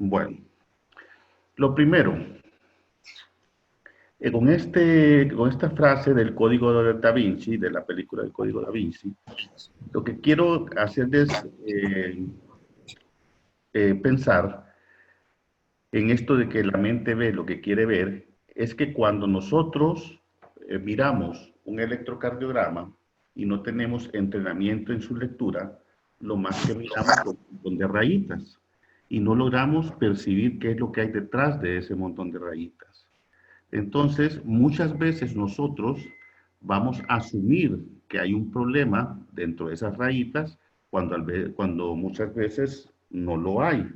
Bueno, lo primero, con esta frase del Código de Da Vinci, de la película del Código Da Vinci, lo que quiero hacerles pensar en esto de que la mente ve lo que quiere ver, es que cuando nosotros miramos un electrocardiograma y no tenemos entrenamiento en su lectura, lo más que miramos son un montón de rayitas y no logramos percibir qué es lo que hay detrás de ese montón de rayitas. Entonces, muchas veces nosotros vamos a asumir que hay un problema dentro de esas rayitas cuando muchas veces no lo hay.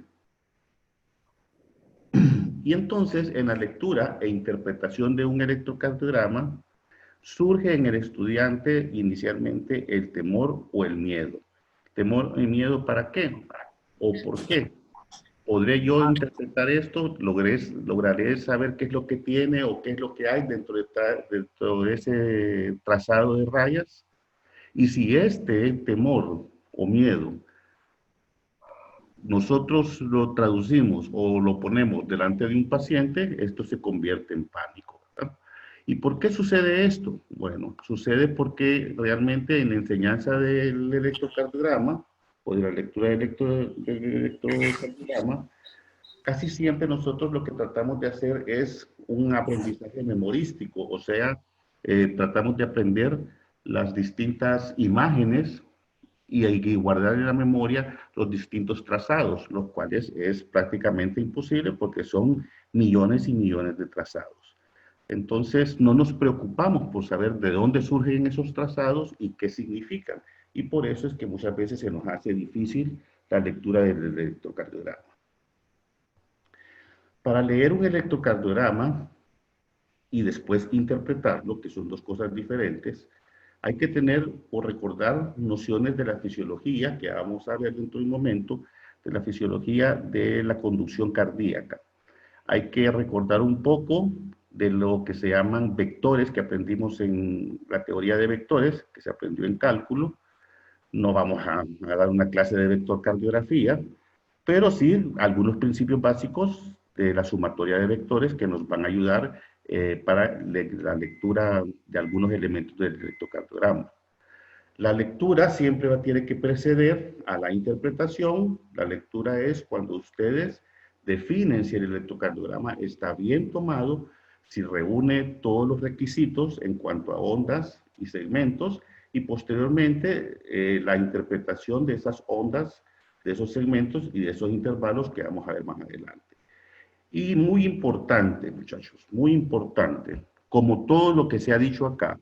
Y entonces, en la lectura e interpretación de un electrocardiograma, surge en el estudiante inicialmente el temor o el miedo. ¿Temor y miedo para qué? ¿O por qué? ¿Podré yo interpretar esto? ¿Lograré saber qué es lo que tiene o qué es lo que hay dentro de ese trazado de rayas? Y si este temor o miedo nosotros lo traducimos o lo ponemos delante de un paciente, esto se convierte en pánico, ¿verdad? ¿Y por qué sucede esto? Bueno, sucede porque realmente en la enseñanza del electrocardiograma o de la lectura del electrocardiograma, casi siempre nosotros lo que tratamos de hacer es un aprendizaje memorístico, o sea, tratamos de aprender las distintas imágenes y hay que guardar en la memoria los distintos trazados, los cuales es prácticamente imposible porque son millones y millones de trazados. Entonces, no nos preocupamos por saber de dónde surgen esos trazados y qué significan. Y por eso es que muchas veces se nos hace difícil la lectura del electrocardiograma. Para leer un electrocardiograma y después interpretarlo, que son dos cosas diferentes, hay que tener o recordar nociones de la fisiología, que vamos a ver dentro de un momento, de la fisiología de la conducción cardíaca. Hay que recordar un poco de lo que se llaman vectores que aprendimos en la teoría de vectores, que se aprendió en cálculo. No vamos a dar una clase de vectorcardiografía, pero sí algunos principios básicos de la sumatoria de vectores que nos van a ayudar para la lectura de algunos elementos del electrocardiograma. La lectura siempre tiene que preceder a la interpretación. La lectura es cuando ustedes definen si el electrocardiograma está bien tomado, si reúne todos los requisitos en cuanto a ondas y segmentos, y posteriormente la interpretación de esas ondas, de esos segmentos y de esos intervalos que vamos a ver más adelante. Y muy importante, muchachos, muy importante, como todo lo que se ha dicho acá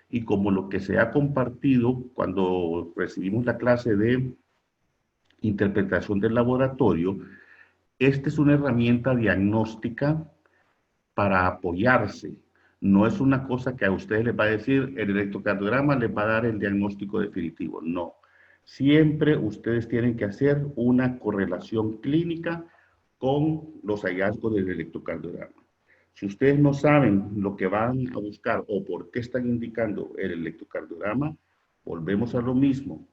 y como lo que se ha compartido cuando recibimos la clase de interpretación del laboratorio, esta es una herramienta diagnóstica para apoyarse. No es una cosa que a ustedes les va a decir, el electrocardiograma les va a dar el diagnóstico definitivo. No. Siempre ustedes tienen que hacer una correlación clínica con los hallazgos del electrocardiograma. Si ustedes no saben lo que van a buscar o por qué están indicando el electrocardiograma, volvemos a lo mismo.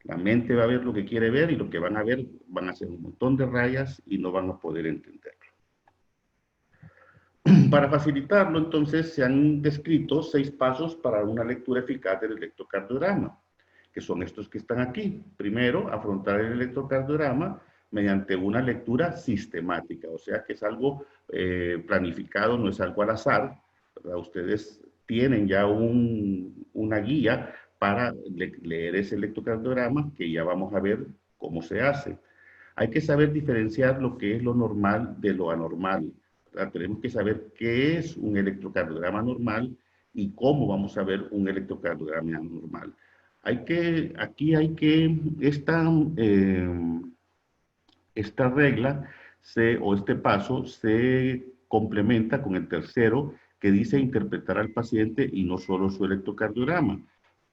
La mente va a ver lo que quiere ver y lo que van a ver van a ser un montón de rayas y no van a poder entenderlo. Para facilitarlo, entonces, se han descrito 6 pasos para una lectura eficaz del electrocardiograma, que son estos que están aquí. Primero, afrontar el electrocardiograma mediante una lectura sistemática, o sea que es algo planificado, no es algo al azar, ¿verdad? Ustedes tienen ya una guía para leer ese electrocardiograma que ya vamos a ver cómo se hace. Hay que saber diferenciar lo que es lo normal de lo anormal. Tenemos que saber qué es un electrocardiograma normal y cómo vamos a ver un electrocardiograma normal. Aquí hay que, esta regla o este paso se complementa con el tercero que dice interpretar al paciente y no solo su electrocardiograma,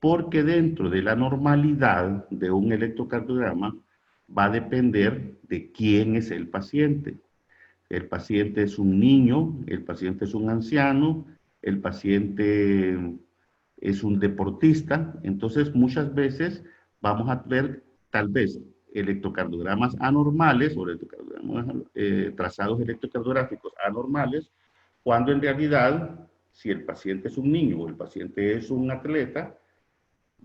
porque dentro de la normalidad de un electrocardiograma va a depender de quién es el paciente. El paciente es un niño, el paciente es un anciano, el paciente es un deportista. Entonces, muchas veces vamos a ver tal vez electrocardiogramas anormales o trazados electrocardiográficos anormales, cuando en realidad, si el paciente es un niño o el paciente es un atleta,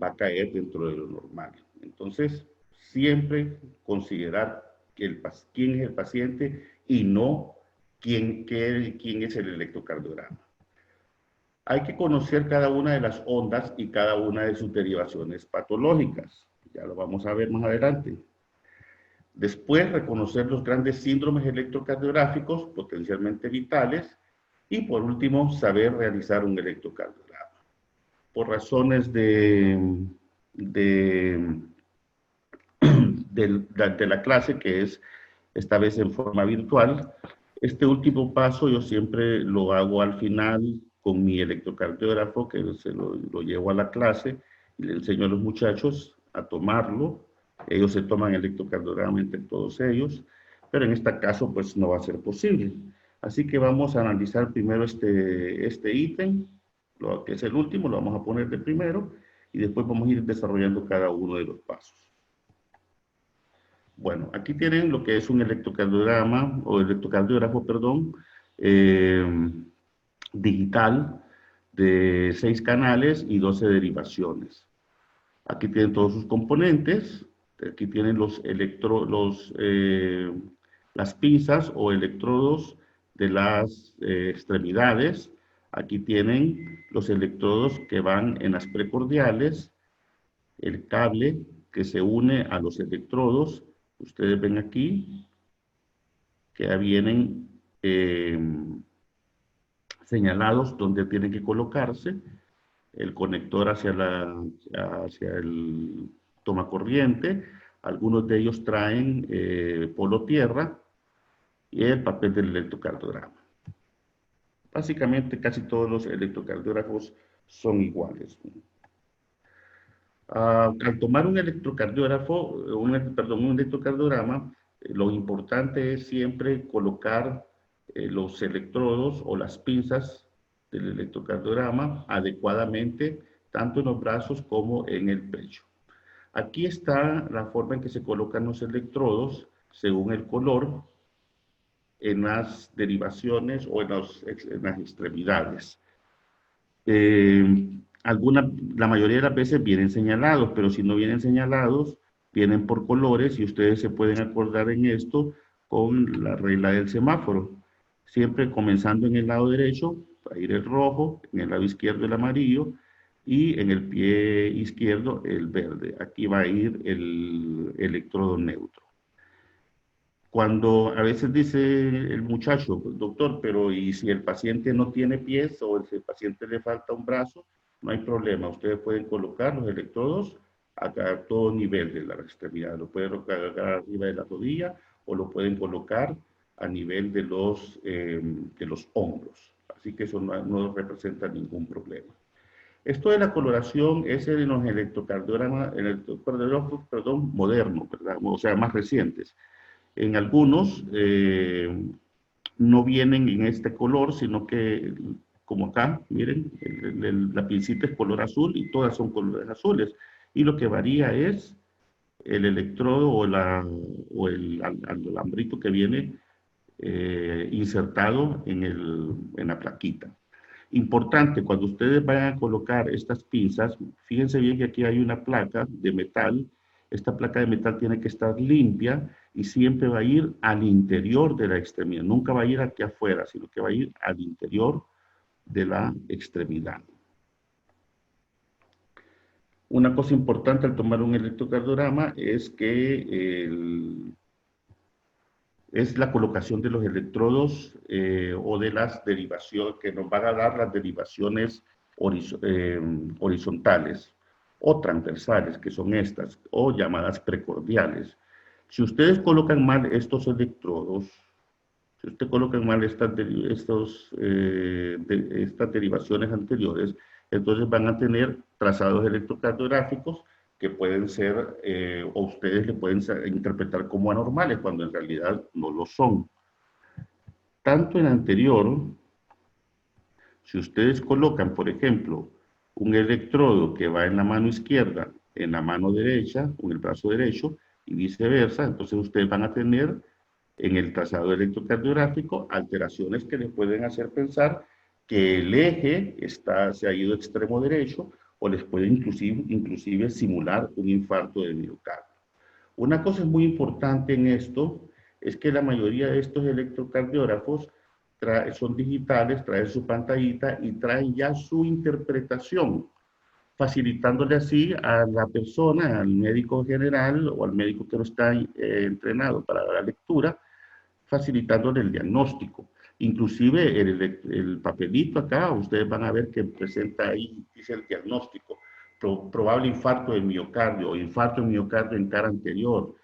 va a caer dentro de lo normal. Entonces, siempre considerar quién es el paciente y no quién es el electrocardiograma. Hay que conocer cada una de las ondas y cada una de sus derivaciones patológicas. Ya lo vamos a ver más adelante. Después, reconocer los grandes síndromes electrocardiográficos potencialmente vitales. Y por último, saber realizar un electrocardiograma. Por razones de la clase, que es esta vez en forma virtual, este último paso yo siempre lo hago al final con mi electrocardiógrafo, que se lo llevo a la clase y le enseño a los muchachos a tomarlo. Ellos se toman el electrocardiograma entre todos ellos, pero en este caso pues no va a ser posible. Así que vamos a analizar primero este ítem, lo que es el último, lo vamos a poner de primero, y después vamos a ir desarrollando cada uno de los pasos. Bueno, aquí tienen lo que es un electrocardiograma, o electrocardiógrafo, perdón, digital, de 6 canales y 12 derivaciones. Aquí tienen todos sus componentes, aquí tienen las pinzas o electrodos de las extremidades. Aquí tienen los electrodos que van en las precordiales, el cable que se une a los electrodos. Ustedes ven aquí que ya vienen señalados donde tienen que colocarse, el conector hacia el toma corriente. Algunos de ellos traen polo tierra y el papel del electrocardiograma. Básicamente casi todos los electrocardiógrafos son iguales. Al tomar un electrocardiograma, lo importante es siempre colocar los electrodos o las pinzas del electrocardiograma adecuadamente, tanto en los brazos como en el pecho. Aquí está la forma en que se colocan los electrodos según el color en las derivaciones o en las extremidades. La mayoría de las veces vienen señalados, pero si no vienen señalados, vienen por colores y ustedes se pueden acordar en esto con la regla del semáforo. Siempre comenzando en el lado derecho, va a ir el rojo, en el lado izquierdo el amarillo y en el pie izquierdo el verde. Aquí va a ir el electrodo neutro. Cuando a veces dice el muchacho, doctor, pero ¿y si el paciente no tiene pies o si el paciente le falta un brazo? No hay problema, ustedes pueden colocar los electrodos a todo nivel de la extremidad. Lo pueden colocar arriba de la rodilla o lo pueden colocar a nivel de los hombros. Así que eso no representa ningún problema. Esto de la coloración es en los electrocardiogramas, modernos, ¿verdad? O sea, más recientes. En algunos no vienen en este color, sino que, como acá, miren, la pincita es color azul y todas son colores azules. Y lo que varía es el electrodo o el alambrito que viene insertado en la plaquita. Importante, cuando ustedes vayan a colocar estas pinzas, fíjense bien que aquí hay una placa de metal. Esta placa de metal tiene que estar limpia y siempre va a ir al interior de la extremidad. Nunca va a ir aquí afuera, sino que va a ir al interior de la extremidad. Una cosa importante al tomar un electrocardiograma es que es la colocación de los electrodos o de las derivaciones, que nos van a dar las derivaciones horizontales o transversales, que son estas, o llamadas precordiales. Si ustedes colocan mal estos electrodos, si ustedes colocan mal estas derivaciones anteriores, entonces van a tener trazados electrocardiográficos que pueden ser, o ustedes le pueden interpretar como anormales, cuando en realidad no lo son. Tanto en anterior, si ustedes colocan, por ejemplo, un electrodo que va en la mano izquierda, en la mano derecha, o en el brazo derecho, y viceversa, entonces ustedes van a tener en el trazado electrocardiográfico, alteraciones que le pueden hacer pensar que el eje se ha ido extremo derecho o les puede inclusive simular un infarto de miocardio. Una cosa muy importante en esto es que la mayoría de estos electrocardiógrafos son digitales, traen su pantallita y traen ya su interpretación, facilitándole así a la persona, al médico general o al médico que no está entrenado para la lectura, facilitándole el diagnóstico. Inclusive el papelito acá, ustedes van a ver que presenta ahí, dice el diagnóstico, probable infarto de miocardio o infarto de miocardio en cara anterior.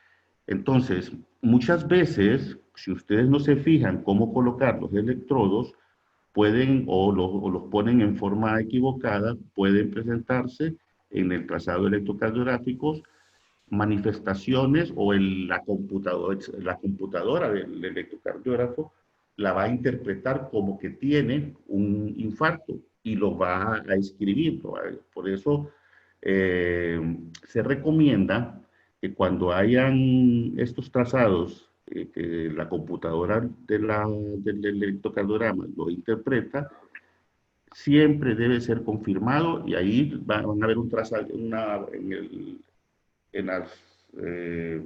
Entonces, muchas veces, si ustedes no se fijan cómo colocar los electrodos, pueden o los ponen en forma equivocada, pueden presentarse en el trazado electrocardiográfico manifestaciones o la computadora del electrocardiógrafo la va a interpretar como que tiene un infarto y lo va a escribir. Por eso se recomienda que cuando hayan estos trazados, que la computadora del electrocardiograma lo interpreta, siempre debe ser confirmado y ahí van a ver un trazado en, las, eh,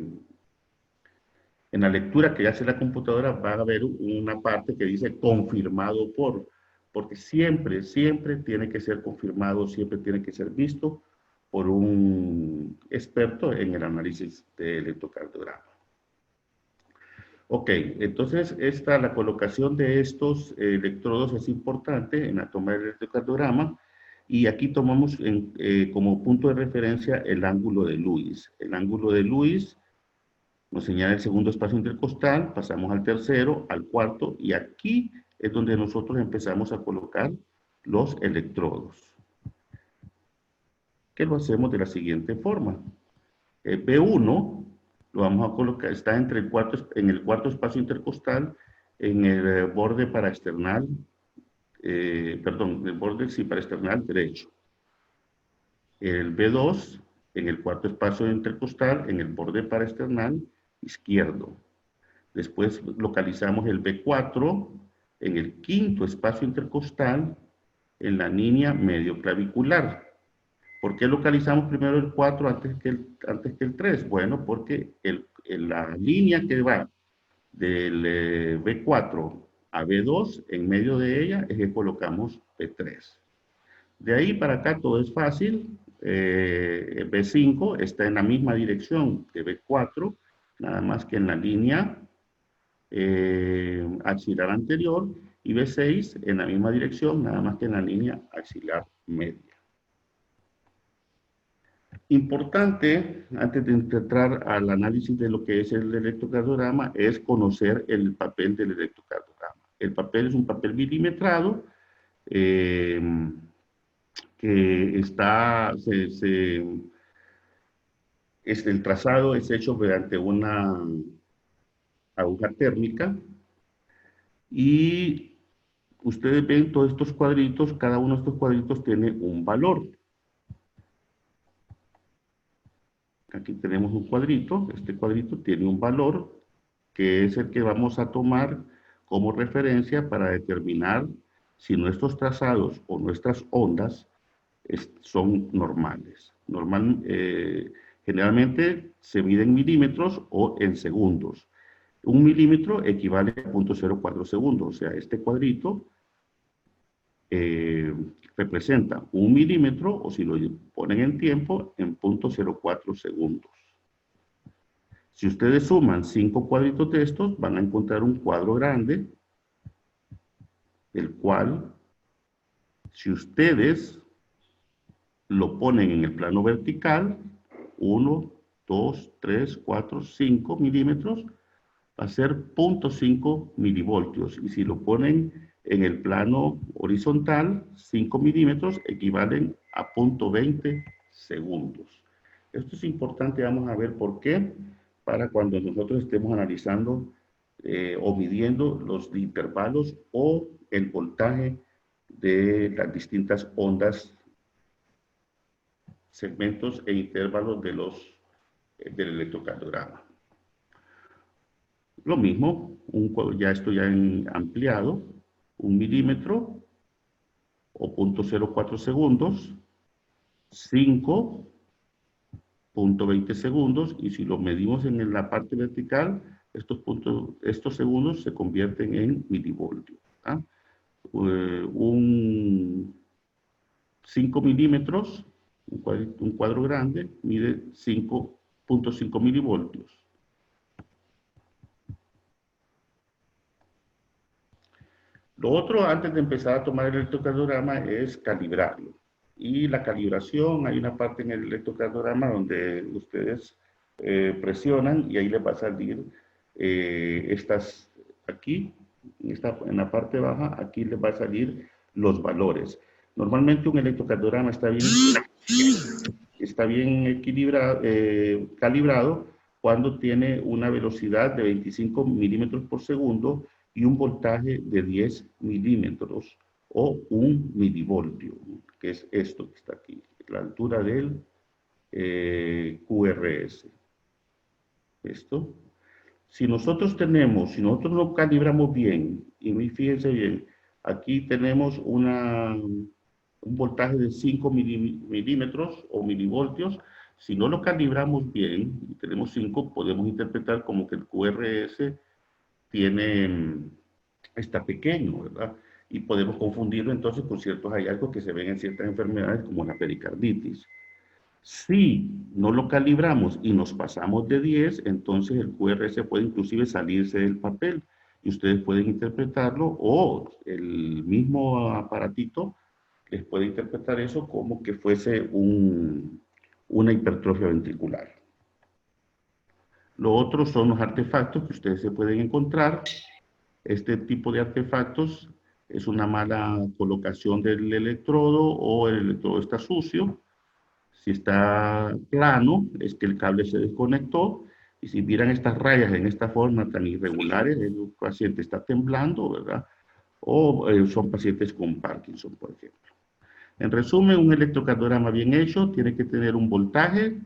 en la lectura que hace la computadora va a haber una parte que dice confirmado porque siempre tiene que ser confirmado, siempre tiene que ser visto por un experto en el análisis del electrocardiograma. Ok, entonces la colocación de estos electrodos es importante en la toma del electrocardiograma y aquí tomamos como punto de referencia el ángulo de Lewis. El ángulo de Lewis nos señala el segundo espacio intercostal, pasamos al tercero, al cuarto y aquí es donde nosotros empezamos a colocar los electrodos, que lo hacemos de la siguiente forma. B1 lo vamos a colocar, está en el cuarto espacio intercostal, en el borde paraesternal, perdón, el borde sí, paraesternal derecho. El B2 en el cuarto espacio intercostal, en el borde paraesternal izquierdo. Después localizamos el B4 en el quinto espacio intercostal, en la línea medio clavicular. ¿Por qué localizamos primero el 4 antes que el 3? Bueno, porque la línea que va del B4 a B2, en medio de ella es que colocamos B3. De ahí para acá todo es fácil. B5 está en la misma dirección que B4, nada más que en la línea axilar anterior, y B6 en la misma dirección, nada más que en la línea axilar media. Importante, antes de entrar al análisis de lo que es el electrocardiograma, es conocer el papel del electrocardiograma. El papel es un papel milimetrado que el trazado es hecho mediante una aguja térmica y ustedes ven todos estos cuadritos, cada uno de estos cuadritos tiene un valor. Aquí tenemos un cuadrito, este cuadrito tiene un valor que es el que vamos a tomar como referencia para determinar si nuestros trazados o nuestras ondas son normales. Generalmente se mide en milímetros o en segundos. Un milímetro equivale a 0.04 segundos, o sea, este cuadrito representa un milímetro, o si lo ponen en tiempo, en 0.04 segundos. Si ustedes suman 5 cuadritos de estos, van a encontrar un cuadro grande, el cual, si ustedes lo ponen en el plano vertical, 1, 2, 3, 4, 5 milímetros, va a ser 0.5 milivoltios. Y si lo ponen en el plano horizontal, 5 milímetros equivalen a 0.20 segundos. Esto es importante, vamos a ver por qué, para cuando nosotros estemos analizando o midiendo los intervalos o el voltaje de las distintas ondas, segmentos e intervalos del electrocardiograma. Lo mismo, ya esto ya en ampliado, 1 milímetro o 0.04 segundos, 5.20 segundos, y si lo medimos en la parte vertical, estos segundos se convierten en milivoltios. ¿Ah? Un 5 milímetros, un cuadro grande, mide 5.5 milivoltios. Lo otro, antes de empezar a tomar el electrocardiograma, es calibrarlo. Y la calibración, hay una parte en el electrocardiograma donde ustedes presionan y ahí les va a salir aquí, en la parte baja, aquí les va a salir los valores. Normalmente un electrocardiograma está bien equilibrado, calibrado cuando tiene una velocidad de 25 milímetros por segundo y un voltaje de 10 milímetros o 1 milivoltio, que es esto que está aquí, la altura del QRS. Esto. Si nosotros lo calibramos bien, y fíjense bien, aquí tenemos un voltaje de 5 milímetros o milivoltios. Si no lo calibramos bien, y tenemos 5, podemos interpretar como que el QRS está pequeño, ¿verdad? Y podemos confundirlo entonces con ciertos hallazgos que se ven en ciertas enfermedades como la pericarditis. Si no lo calibramos y nos pasamos de 10, entonces el QRS puede inclusive salirse del papel y ustedes pueden interpretarlo, o el mismo aparatito les puede interpretar eso como que fuese una hipertrofia ventricular. Lo otro son los artefactos que ustedes se pueden encontrar. Este tipo de artefactos es una mala colocación del electrodo, o el electrodo está sucio. Si está plano, es que el cable se desconectó. Y si miran estas rayas en esta forma tan irregulares, el paciente está temblando, ¿verdad? O son pacientes con Parkinson, por ejemplo. En resumen, un electrocardiograma bien hecho tiene que tener un voltaje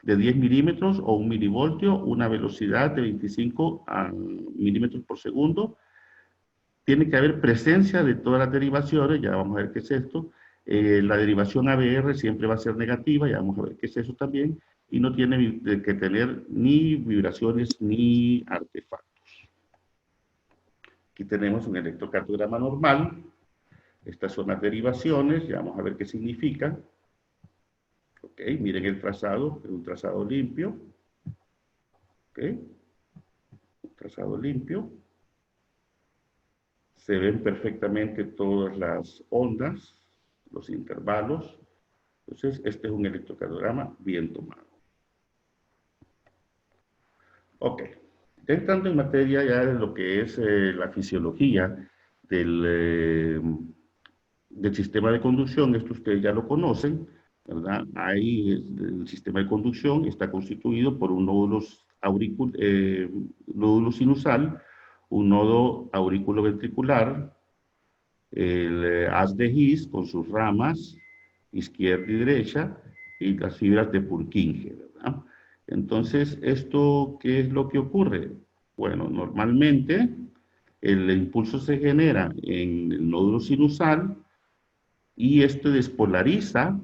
de 10 milímetros o 1 milivoltio, una velocidad de 25 milímetros por segundo. Tiene que haber presencia de todas las derivaciones, ya vamos a ver qué es esto. La derivación ABR siempre va a ser negativa, ya vamos a ver qué es eso también, y no tiene que tener ni vibraciones ni artefactos. Aquí tenemos un electrocardiograma normal. Estas son las derivaciones, ya vamos a ver qué significa. Ok, miren el trazado, es un trazado limpio. Ok, un trazado limpio. Se ven perfectamente todas las ondas, los intervalos. Entonces, este es un electrocardiograma bien tomado. Ok, entrando en materia ya de lo que es la fisiología del sistema de conducción, esto ustedes ya lo conocen, ¿verdad? Ahí el sistema de conducción está constituido por un nódulo sinusal, un nodo auriculoventricular, el haz de His con sus ramas izquierda y derecha, y las fibras de Purkinje, ¿verdad? Entonces, ¿esto qué es lo que ocurre? Bueno, normalmente el impulso se genera en el nódulo sinusal y esto despolariza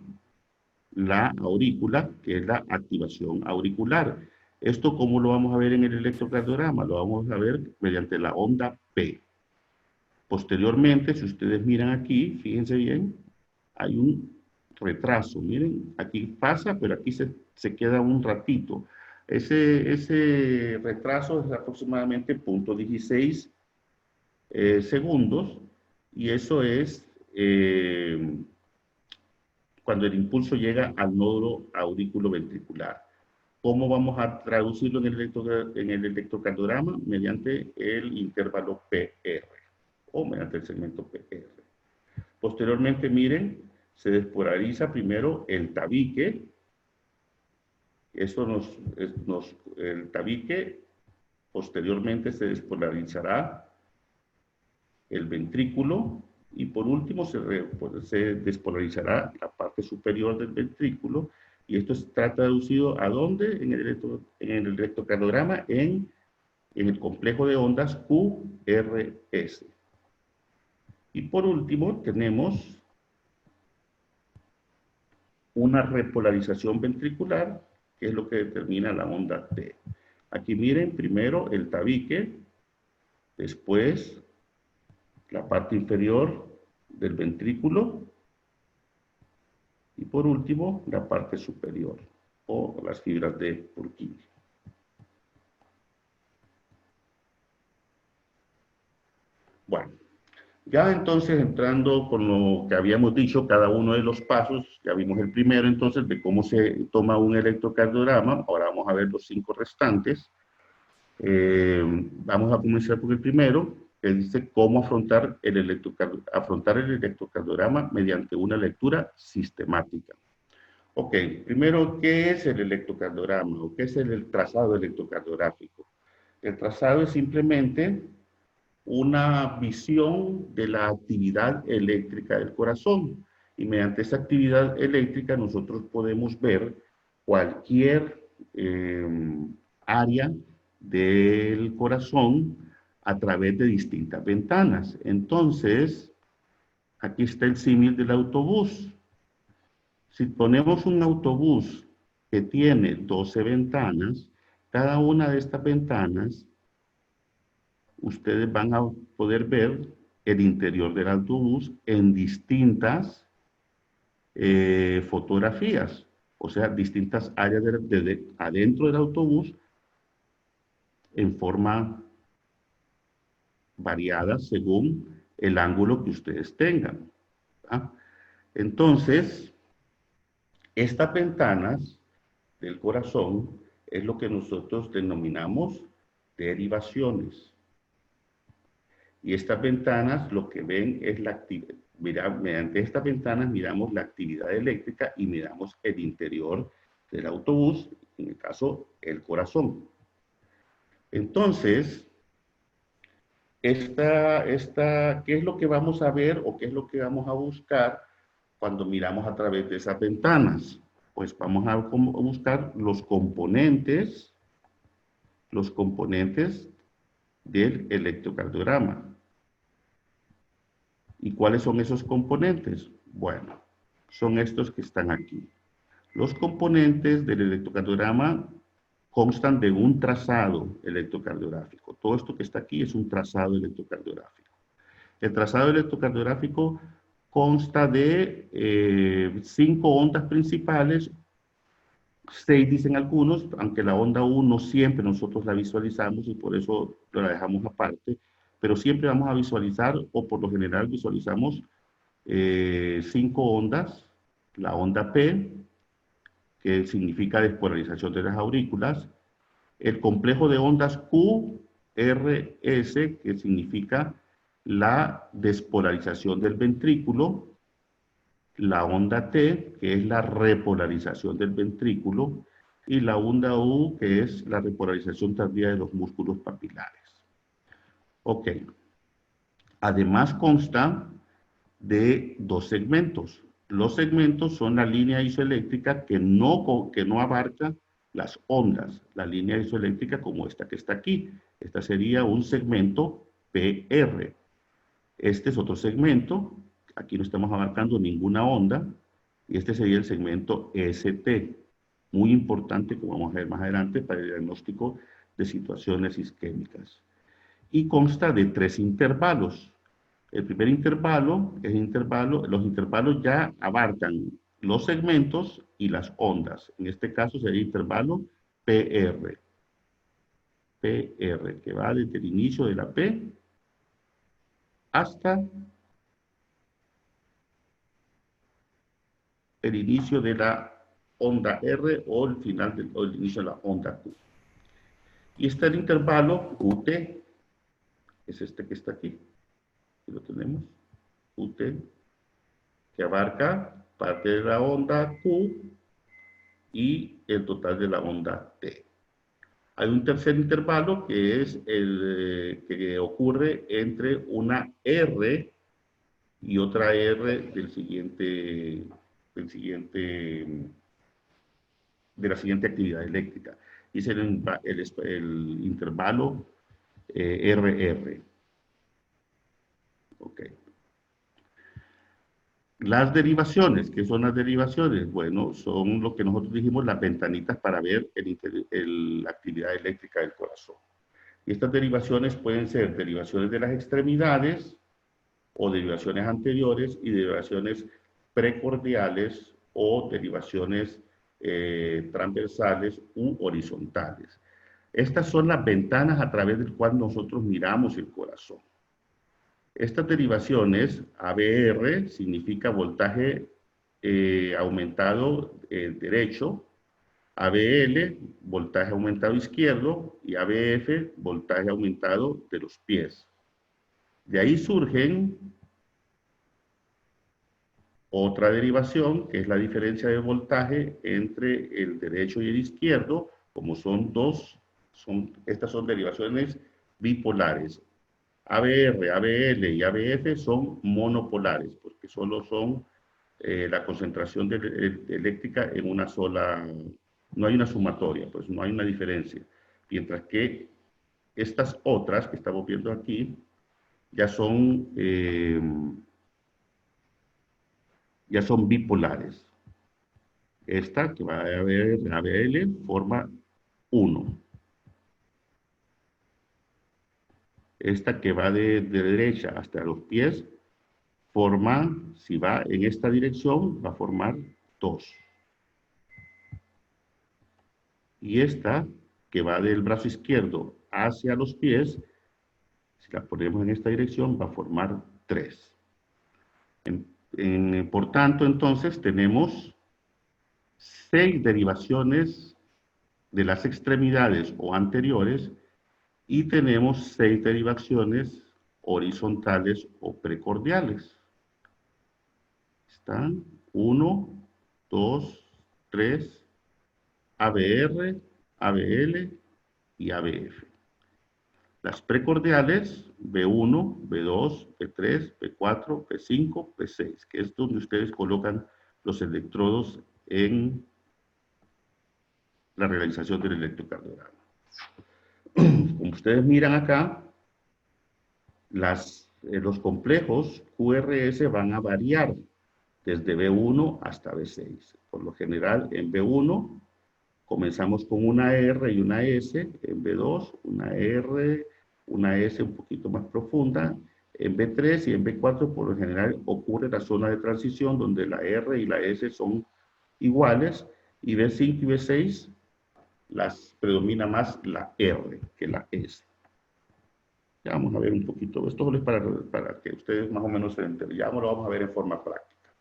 la aurícula, que es la activación auricular. ¿Esto cómo lo vamos a ver en el electrocardiograma? Lo vamos a ver mediante la onda P. Posteriormente, si ustedes miran aquí, fíjense bien, hay un retraso. Miren, aquí pasa, pero aquí se queda un ratito. Ese retraso es aproximadamente 0.16 segundos, y eso es cuando el impulso llega al nódulo auriculoventricular. ¿Cómo vamos a traducirlo en el electrocardiograma? Mediante el intervalo PR o mediante el segmento PR. Posteriormente, miren, se despolariza primero el tabique. El tabique, posteriormente se despolarizará el ventrículo, y por último se despolarizará la parte superior del ventrículo, y esto está traducido ¿a dónde? En el electrocardiograma, en en el complejo de ondas QRS. Y por último tenemos una repolarización ventricular, que es lo que determina la onda T. Aquí miren primero el tabique, después la parte inferior del ventrículo y por último la parte superior o las fibras de Purkinje. Bueno, ya entonces entrando con lo que habíamos dicho, cada uno de los pasos, ya vimos el primero entonces de cómo se toma un electrocardiograma, ahora vamos a ver los 5 restantes. Vamos a comenzar por el primero, que dice cómo afrontar el electrocardiograma mediante una lectura sistemática. Ok, primero, ¿qué es el electrocardiograma o qué es el trazado electrocardiográfico? El trazado es simplemente una visión de la actividad eléctrica del corazón. Y mediante esa actividad eléctrica nosotros podemos ver cualquier área del corazón a través de distintas ventanas. Entonces, aquí está el símil del autobús. Si ponemos un autobús que tiene 12 ventanas, cada una de estas ventanas ustedes van a poder ver el interior del autobús en distintas fotografías, o sea, distintas áreas adentro del autobús en forma variada según el ángulo que ustedes tengan. ¿Ah? Entonces, estas ventanas del corazón es lo que nosotros denominamos derivaciones. Y estas ventanas lo que ven es la actividad. Mediante estas ventanas miramos la actividad eléctrica y miramos el interior del autobús, en el caso, el corazón. Entonces, ¿qué es lo que vamos a ver o qué es lo que vamos a buscar cuando miramos a través de esas ventanas? Pues vamos a buscar los componentes del electrocardiograma. ¿Y cuáles son esos componentes? Bueno, son estos que están aquí. Los componentes del electrocardiograma constan de un trazado electrocardiográfico. Todo esto que está aquí es un trazado electrocardiográfico. El trazado electrocardiográfico consta de 5 ondas principales, 6 dicen algunos, aunque la onda 1 siempre nosotros la visualizamos y por eso la dejamos aparte, pero siempre vamos a visualizar, o por lo general visualizamos 5 ondas, la onda P, que significa despolarización de las aurículas, el complejo de ondas QRS, que significa la despolarización del ventrículo, la onda T, que es la repolarización del ventrículo, y la onda U, que es la repolarización tardía de los músculos papilares. Ok. Además consta de 2 segmentos. Los segmentos son la línea isoeléctrica que no abarca las ondas. La línea isoeléctrica como esta que está aquí. Esta sería un segmento PR. Este es otro segmento. Aquí no estamos abarcando ninguna onda. Y este sería el segmento ST. Muy importante, como vamos a ver más adelante, para el diagnóstico de situaciones isquémicas. Y consta de 3 intervalos. El primer intervalo es los intervalos ya abarcan los segmentos y las ondas. En este caso sería intervalo PR. PR, que va desde el inicio de la P hasta el inicio de la onda R o el final o el inicio de la onda Q. Y está el intervalo QT, es este que está aquí. Aquí lo tenemos. QT, que abarca parte de la onda Q y el total de la onda T. Hay un tercer intervalo que es el que ocurre entre una R y otra R de la siguiente actividad eléctrica. Y es el intervalo RR. Ok. Las derivaciones, ¿qué son las derivaciones? Bueno, son lo que nosotros dijimos, las ventanitas para ver la actividad eléctrica del corazón. Y estas derivaciones pueden ser derivaciones de las extremidades o derivaciones anteriores y derivaciones precordiales o derivaciones transversales u horizontales. Estas son las ventanas a través del cual nosotros miramos el corazón. Estas derivaciones, ABR significa voltaje aumentado derecho, ABL, voltaje aumentado izquierdo, y ABF, voltaje aumentado de los pies. De ahí surgen otra derivación, que es la diferencia de voltaje entre el derecho y el izquierdo, como son estas son derivaciones bipolares. ABR, ABL y ABF son monopolares, porque solo son la concentración eléctrica en una sola, no hay una sumatoria, pues no hay una diferencia. Mientras que estas otras que estamos viendo aquí ya son bipolares. Esta que va a haber ABL forma 1. Esta que va de derecha hasta los pies forma, si va en esta dirección, va a formar 2. Y esta que va del brazo izquierdo hacia los pies, si la ponemos en esta dirección, va a formar 3. Por tanto, entonces, tenemos 6 derivaciones de las extremidades o anteriores y tenemos 6 derivaciones horizontales o precordiales. Están 1, 2, 3, ABR, ABL y ABF. Las precordiales, B1, B2, B3, B4, B5, B6, que es donde ustedes colocan los electrodos en la realización del electrocardiograma. Como ustedes miran acá, los complejos QRS van a variar desde B1 hasta B6. Por lo general, en B1 comenzamos con una R y una S, en B2 una R, una S un poquito más profunda, en B3 y en B4 por lo general ocurre la zona de transición donde la R y la S son iguales, y B5 y B6 las predomina más la R que la S. Ya vamos a ver un poquito, esto es para que ustedes más o menos se enteren, ya lo vamos a ver en forma práctica.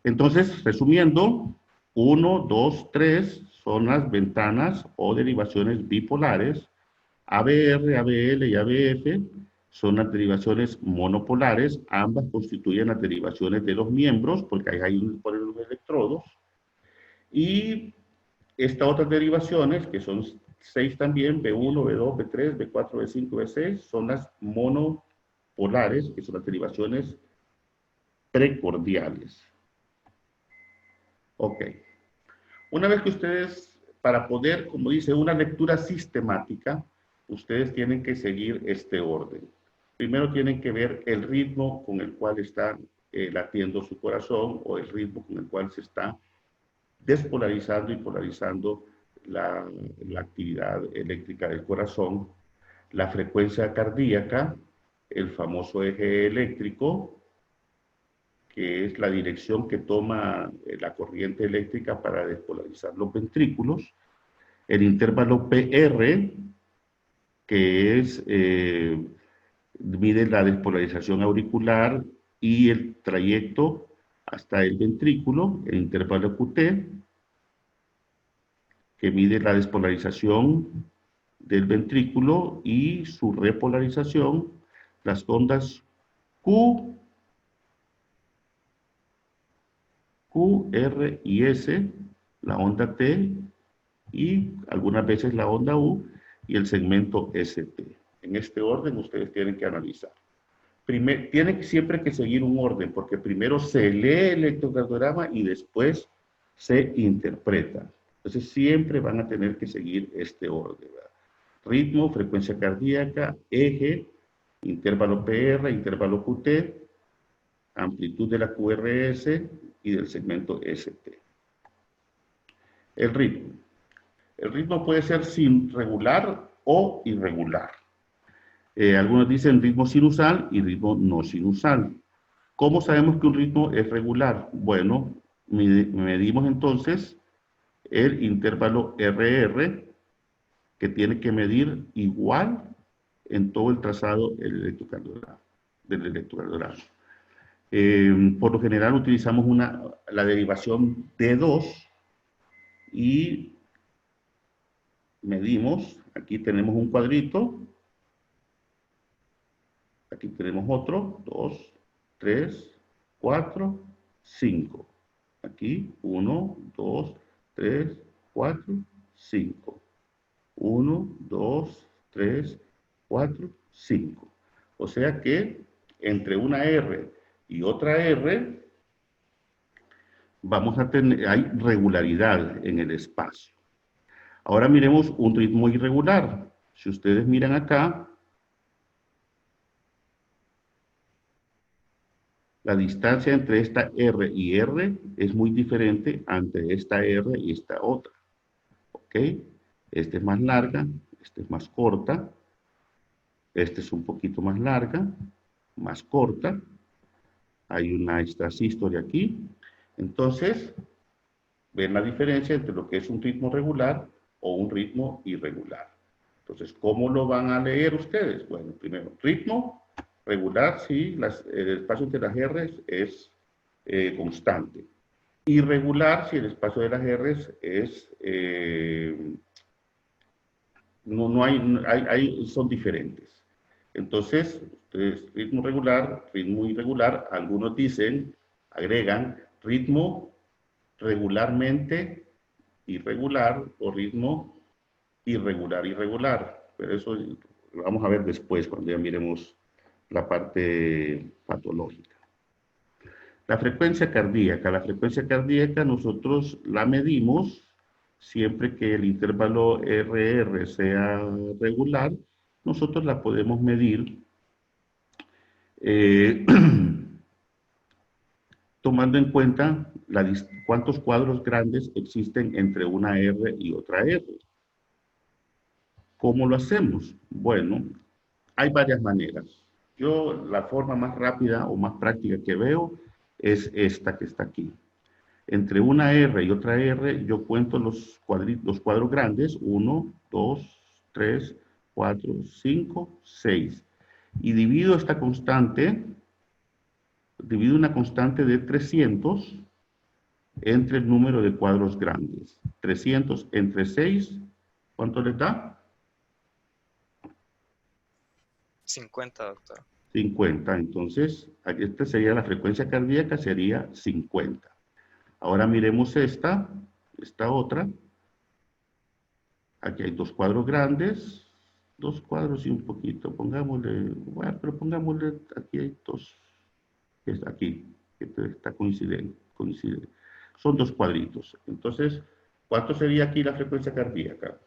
Entonces, resumiendo, 1, 2, 3 son las ventanas o derivaciones bipolares. ABR, ABL y ABF son las derivaciones monopolares. Ambas constituyen las derivaciones de los miembros, porque ahí hay ponen los electrodos. Y estas otras derivaciones, que son 6 también, B1, B2, B3, B4, B5, B6, son las monopolares, que son las derivaciones precordiales. Ok. Una vez que ustedes, para poder, como dice, una lectura sistemática, ustedes tienen que seguir este orden. Primero tienen que ver el ritmo con el cual está latiendo su corazón, o el ritmo con el cual se está despolarizando y polarizando la actividad eléctrica del corazón, la frecuencia cardíaca, el famoso eje eléctrico, que es la dirección que toma la corriente eléctrica para despolarizar los ventrículos, el intervalo PR, que es, mide la despolarización auricular y el trayecto hasta el ventrículo, el intervalo QT, que mide la despolarización del ventrículo y su repolarización, las ondas Q, R y S, la onda T y algunas veces la onda U y el segmento ST. En este orden ustedes tienen que analizar. Tienen siempre que seguir un orden, porque primero se lee el electrocardiograma y después se interpreta. Entonces siempre van a tener que seguir este orden, ¿verdad? ritmo, frecuencia cardíaca, eje, intervalo PR, intervalo QT, amplitud de la QRS y del segmento ST. El ritmo. El ritmo puede ser regular o irregular. Algunos dicen ritmo sinusal y ritmo no sinusal. ¿Cómo sabemos que un ritmo es regular? Bueno, medimos entonces el intervalo RR, que tiene que medir igual en todo el trazado del electrocardiograma. Por lo general utilizamos la derivación D2 y medimos. Aquí tenemos un cuadrito, aquí tenemos otro, 2, 3, 4, 5. Aquí 1, 2, 3, 4, 5. 1, 2, 3, 4, 5. O sea que entre una R y otra R vamos a tener, hay regularidad en el espacio. Ahora miremos un ritmo irregular. Si ustedes miran acá, la distancia entre esta R y R es muy diferente entre esta R y esta otra. ¿Ok? Esta es más larga, esta es más corta, esta es un poquito más larga, más corta. Hay una extrasístole aquí. Entonces, ven la diferencia entre lo que es un ritmo regular o un ritmo irregular. Entonces, ¿cómo lo van a leer ustedes? Bueno, primero, ritmo regular, sí, el espacio entre las R's es constante. Irregular, si el espacio de las R's es, son diferentes. Entonces, ustedes, ritmo regular, ritmo irregular, algunos dicen, agregan ritmo regularmente irregular o ritmo irregular. Pero eso lo vamos a ver después, cuando ya miremos la parte patológica. La frecuencia cardíaca nosotros la medimos siempre que el intervalo RR sea regular, nosotros la podemos medir tomando en cuenta cuántos cuadros grandes existen entre una R y otra R. ¿Cómo lo hacemos? Bueno, hay varias maneras. Yo la forma más rápida o más práctica que veo es esta que está aquí. Entre una R y otra R yo cuento los cuadros grandes, 1, 2, 3, 4, 5, 6. Y divido esta constante, divido una constante de 300 entre el número de cuadros grandes. 300 entre 6, ¿cuánto les da? 50, doctor. 50. Entonces, esta sería la frecuencia cardíaca, sería 50. Ahora miremos esta otra. Aquí hay dos cuadros grandes, dos cuadros y un poquito. Pongámosle, bueno, pero pongámosle, aquí hay dos, aquí, que está coincide. Son dos cuadritos. Entonces, ¿cuánto sería aquí la frecuencia cardíaca?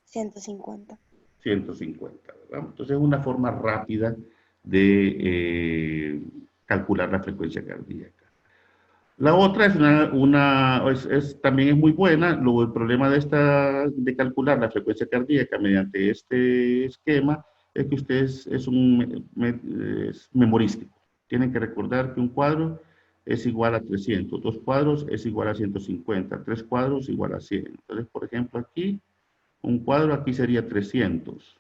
150. 150, ¿verdad? Entonces es una forma rápida de calcular la frecuencia cardíaca. La otra es también es muy buena. Luego el problema de calcular la frecuencia cardíaca mediante este esquema es que ustedes es memorístico. Tienen que recordar que un cuadro es igual a 300, dos cuadros es igual a 150, tres cuadros igual a 100. Entonces, por ejemplo, aquí, un cuadro aquí sería 300.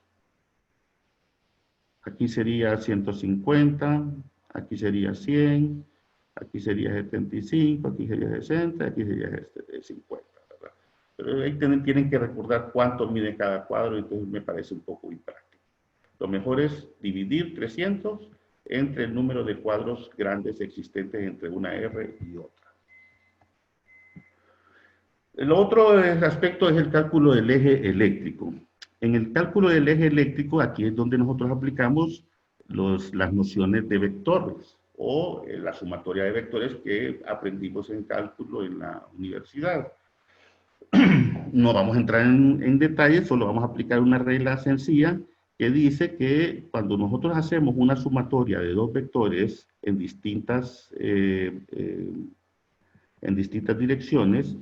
Aquí sería 150, aquí sería 100, aquí sería 75, aquí sería 60, aquí sería 50, ¿verdad? Pero ahí tienen que recordar cuánto mide cada cuadro, entonces me parece un poco impráctico. Lo mejor es dividir 300 entre el número de cuadros grandes existentes entre una R y otra. El otro aspecto es el cálculo del eje eléctrico. En el cálculo del eje eléctrico, aquí es donde nosotros aplicamos las nociones de vectores o la sumatoria de vectores que aprendimos en cálculo en la universidad. no vamos a entrar en detalles, solo vamos a aplicar una regla sencilla que dice que cuando nosotros hacemos una sumatoria de dos vectores en distintas direcciones,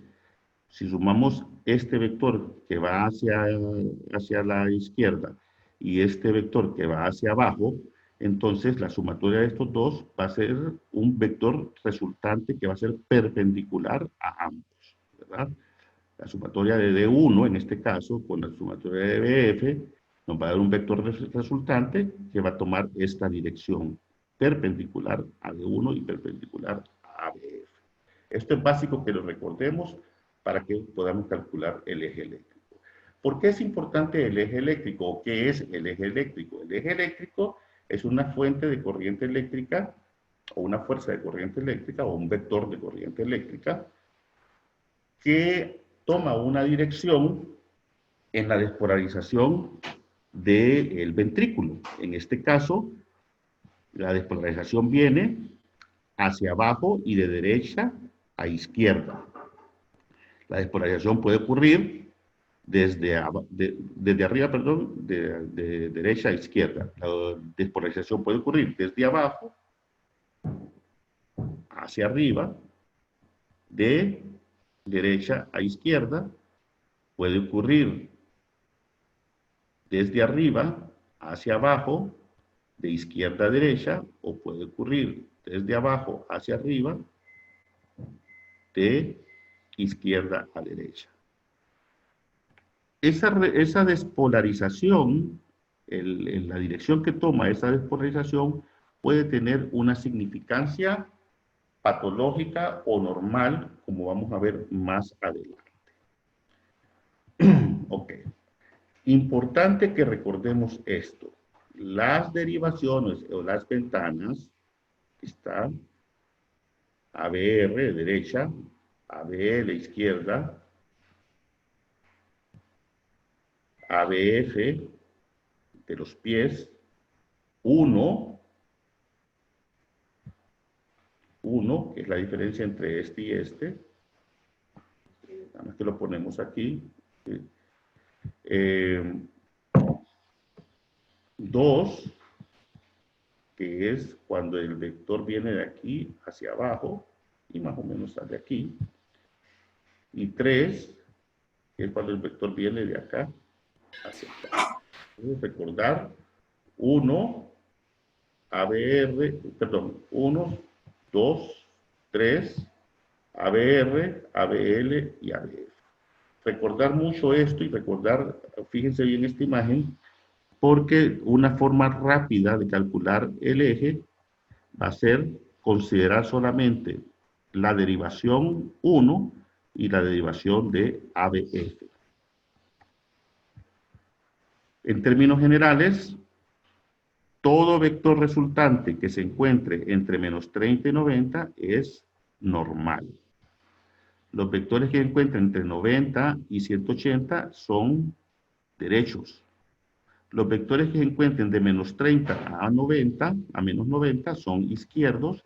si sumamos este vector que va hacia la izquierda y este vector que va hacia abajo, entonces la sumatoria de estos dos va a ser un vector resultante que va a ser perpendicular a ambos, ¿verdad? La sumatoria de D1, en este caso, con la sumatoria de BF, nos va a dar un vector resultante que va a tomar esta dirección, perpendicular a D1 y perpendicular a BF. Esto es básico que lo recordemos para que podamos calcular el eje eléctrico. ¿Por qué es importante el eje eléctrico? ¿O qué es el eje eléctrico? El eje eléctrico es una fuente de corriente eléctrica, o una fuerza de corriente eléctrica, o un vector de corriente eléctrica, que toma una dirección en la despolarización del ventrículo. En este caso, la despolarización viene hacia abajo y de derecha a izquierda. La despolarización puede ocurrir desde arriba, perdón, de derecha a izquierda. La despolarización puede ocurrir desde abajo hacia arriba, de derecha a izquierda, puede ocurrir desde arriba hacia abajo, de izquierda a derecha, o puede ocurrir desde abajo hacia arriba, de izquierda a derecha. Esa despolarización, en la dirección que toma esa despolarización, puede tener una significancia patológica o normal, como vamos a ver más adelante. Ok. Importante que recordemos esto. Las derivaciones o las ventanas están ABR de derecha, ABL izquierda, ABF de los pies, 1, que es la diferencia entre este y este. Nada más que lo ponemos aquí. 2, que es cuando el vector viene de aquí hacia abajo y más o menos sale aquí. Y 3, que es cuando el vector viene de acá hacia acá. Entonces, recordar 1, ABR, perdón, 1, 2, 3, ABR, ABL y ABF. Recordar mucho esto y recordar, fíjense bien esta imagen, porque una forma rápida de calcular el eje va a ser considerar solamente la derivación 1 y la derivación de ABF. En términos generales, todo vector resultante que se encuentre entre menos 30 y 90 es normal. Los vectores que se encuentran entre 90 y 180 son derechos. Los vectores que se encuentren de menos 30 a 90, a menos 90, son izquierdos,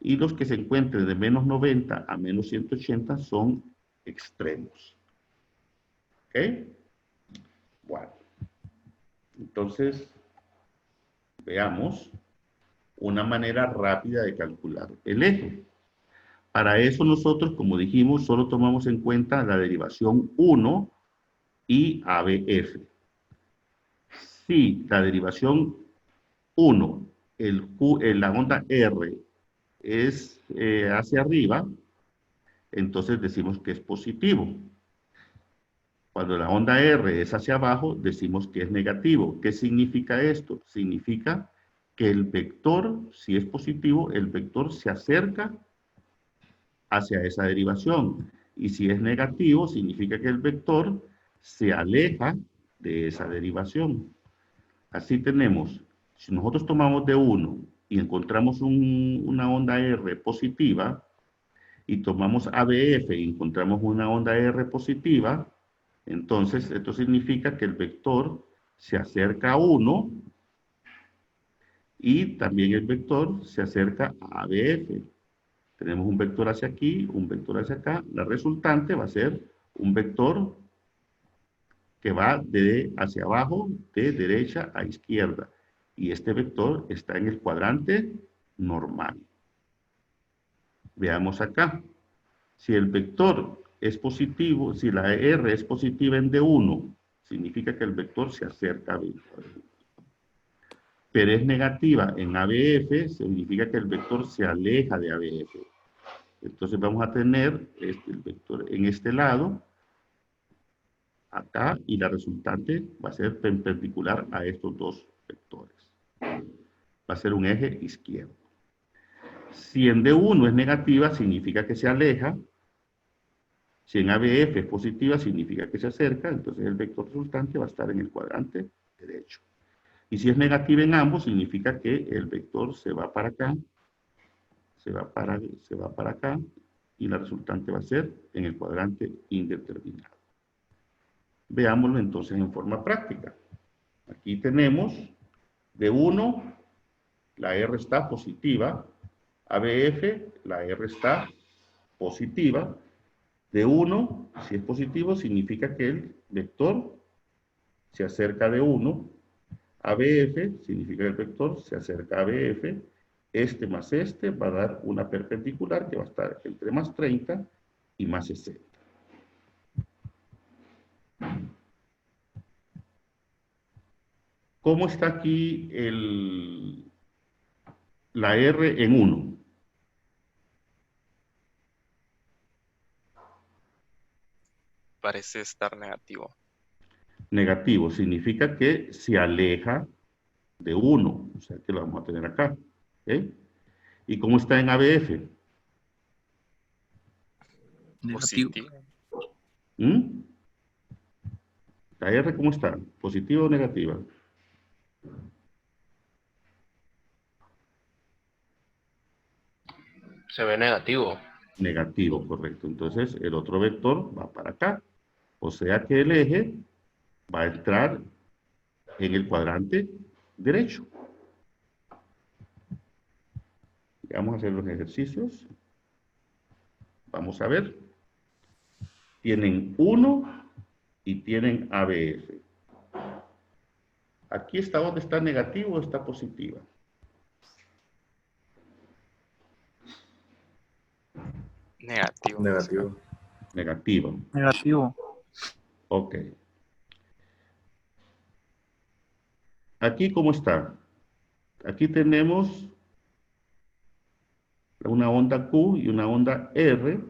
y los que se encuentren de menos 90 a menos 180 son extremos. ¿Ok? Bueno. Entonces, veamos una manera rápida de calcular el eje. Para eso nosotros, como dijimos, solo tomamos en cuenta la derivación 1 y ABF. Si la derivación 1, la onda R, es hacia arriba, entonces decimos que es positivo. Cuando la onda R es hacia abajo, decimos que es negativo. ¿Qué significa esto? Significa que el vector, si es positivo, el vector se acerca hacia esa derivación. Y si es negativo, significa que el vector se aleja de esa derivación. Así tenemos, si nosotros tomamos de 1 y encontramos una onda R positiva, y tomamos ABF y encontramos una onda R positiva, entonces esto significa que el vector se acerca a 1 y también el vector se acerca a ABF. Tenemos un vector hacia aquí, un vector hacia acá. La resultante va a ser un vector que va de hacia abajo, de derecha a izquierda. Y este vector está en el cuadrante normal. Veamos acá. Si el vector es positivo, si la R es positiva en D1, significa que el vector se acerca a B1. Pero es negativa en ABF, significa que el vector se aleja de ABF. Entonces vamos a tener el vector en este lado, acá, y la resultante va a ser perpendicular a estos dos vectores. Va a ser un eje izquierdo. Si en D1 es negativa, significa que se aleja. Si en ABF es positiva, significa que se acerca. Entonces el vector resultante va a estar en el cuadrante derecho. Y si es negativa en ambos, significa que el vector se va para acá, se va para acá, y la resultante va a ser en el cuadrante indeterminado. Veámoslo entonces en forma práctica. Aquí tenemos D1, la R está positiva, ABF, la R está positiva. D1, si es positivo, significa que el vector se acerca de 1. ABF significa que el vector se acerca a ABF. Este más este va a dar una perpendicular que va a estar entre más 30 y más 60. ¿Cómo está aquí la R en 1? Parece estar negativo. Negativo significa que se aleja de 1, o sea que lo vamos a tener acá. ¿Eh? ¿Y cómo está en ABF? Negativo. Positivo. ¿Mm? ¿La R cómo está? ¿Positiva o negativa? Se ve negativo. Negativo, correcto. Entonces el otro vector va para acá. O sea que el eje va a entrar en el cuadrante derecho. Vamos a hacer los ejercicios. Vamos a ver. Tienen 1 y tienen ABF. Aquí está donde está negativo o está positiva. Negativo. Negativo. Negativa. Negativo. Ok. Aquí, ¿cómo está? Aquí tenemos una onda Q y una onda R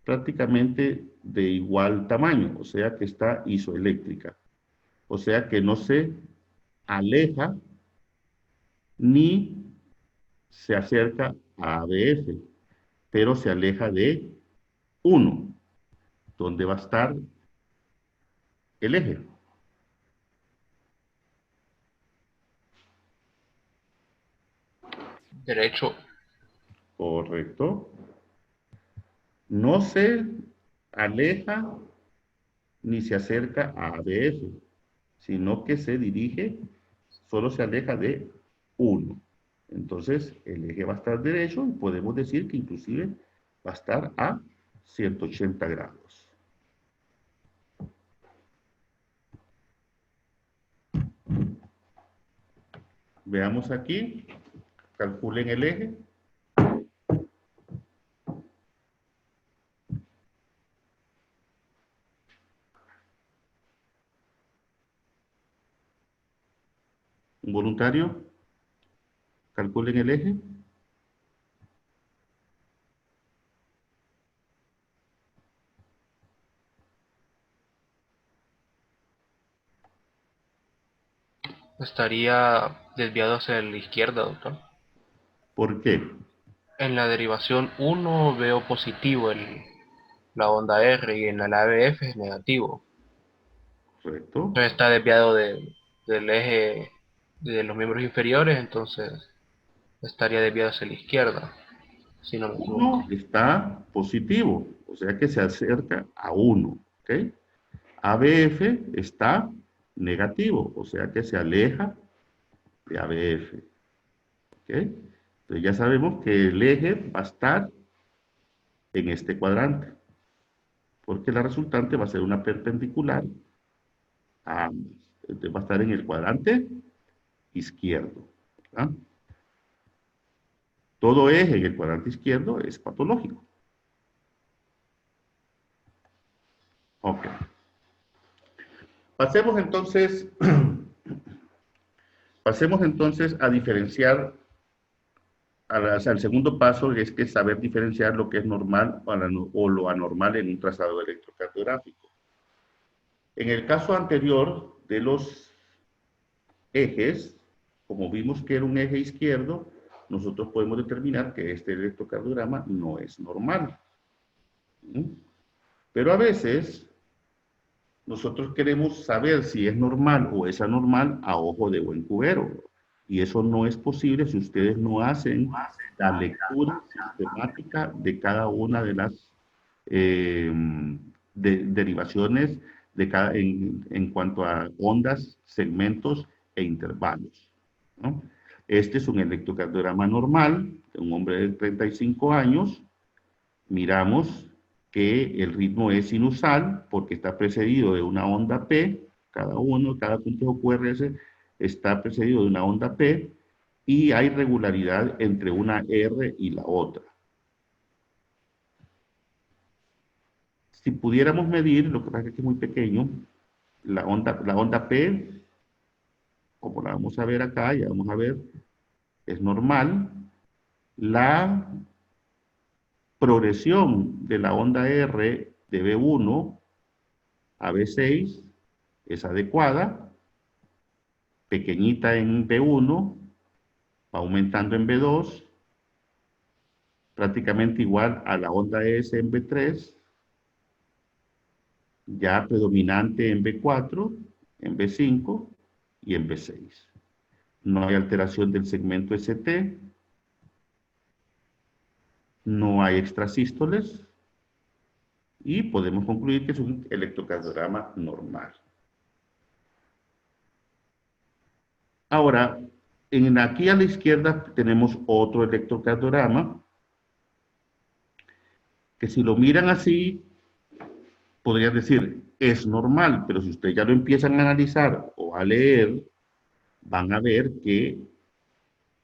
prácticamente de igual tamaño, o sea que está isoeléctrica. O sea que no se aleja ni se acerca a ABF, pero se aleja de 1, donde va a estar el eje. Derecho. Correcto. No se aleja ni se acerca a ABF, sino que se dirige, solo se aleja de 1. Entonces, el eje va a estar derecho y podemos decir que inclusive va a estar a 180 grados. Veamos aquí, calculen el eje. ¿Un voluntario? Calculen el eje. Estaría desviado hacia la izquierda, doctor. ¿Por qué? En la derivación 1 veo positivo la onda R y en la ABF es negativo. Correcto. Entonces está desviado del eje de los miembros inferiores, entonces estaría desviado hacia la izquierda, si no me equivoco. 1 está positivo, o sea que se acerca a 1. ¿Ok? ABF está negativo, o sea que se aleja de ABF. ¿Ok? Entonces ya sabemos que el eje va a estar en este cuadrante. porque la resultante va a ser una perpendicular a ambas. Entonces va a estar en el cuadrante izquierdo. ¿Verdad? Todo eje en el cuadrante izquierdo es patológico. Ok. Pasemos entonces a diferenciar, al segundo paso, es que saber diferenciar lo que es normal o lo anormal en un trazado electrocardiográfico. En el caso anterior de los ejes, como vimos que era un eje izquierdo, nosotros podemos determinar que este electrocardiograma no es normal. ¿Mm? Pero a veces nosotros queremos saber si es normal o es anormal a ojo de buen cubero. Y eso no es posible si ustedes no hacen la lectura sistemática de cada una de las derivaciones en cuanto a ondas, segmentos e intervalos, ¿no? Este es un electrocardiograma normal de un hombre de 35 años. Miramos que el ritmo es sinusal porque está precedido de una onda P, cada punto QRS está precedido de una onda P, y hay regularidad entre una R y la otra. Si pudiéramos medir, lo que pasa es que es muy pequeño, la onda P, como la vamos a ver acá, ya vamos a ver, es normal. La progresión de la onda R de B1 a B6 es adecuada, pequeñita en B1, va aumentando en B2, prácticamente igual a la onda S en B3, ya predominante en B4, en B5 y en B6. No hay alteración del segmento ST, no hay extrasístoles, y podemos concluir que es un electrocardiograma normal. Ahora, aquí a la izquierda tenemos otro electrocardiograma, que si lo miran así, podrían decir, es normal, pero si ustedes ya lo empiezan a analizar o a leer, van a ver que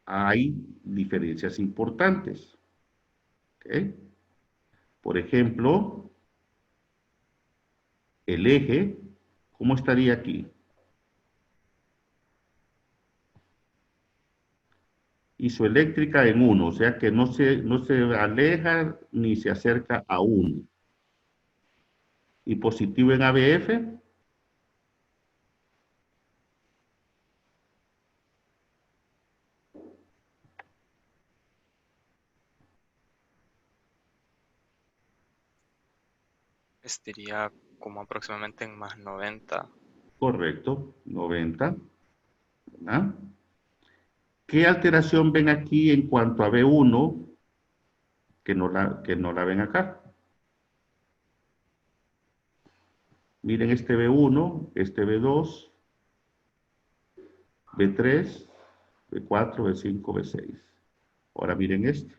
hay diferencias importantes. ¿Okay? Por ejemplo, el eje, ¿cómo estaría aquí? Isoeléctrica en 1, o sea que no se aleja ni se acerca a 1. Y positivo en ABF, Estaría como aproximadamente en más 90. correcto, 90, ¿verdad? ¿Qué alteración ven aquí en cuanto a B1 que no la ven acá? Miren este B1, este B2, B3, B4, B5, B6. Ahora miren este.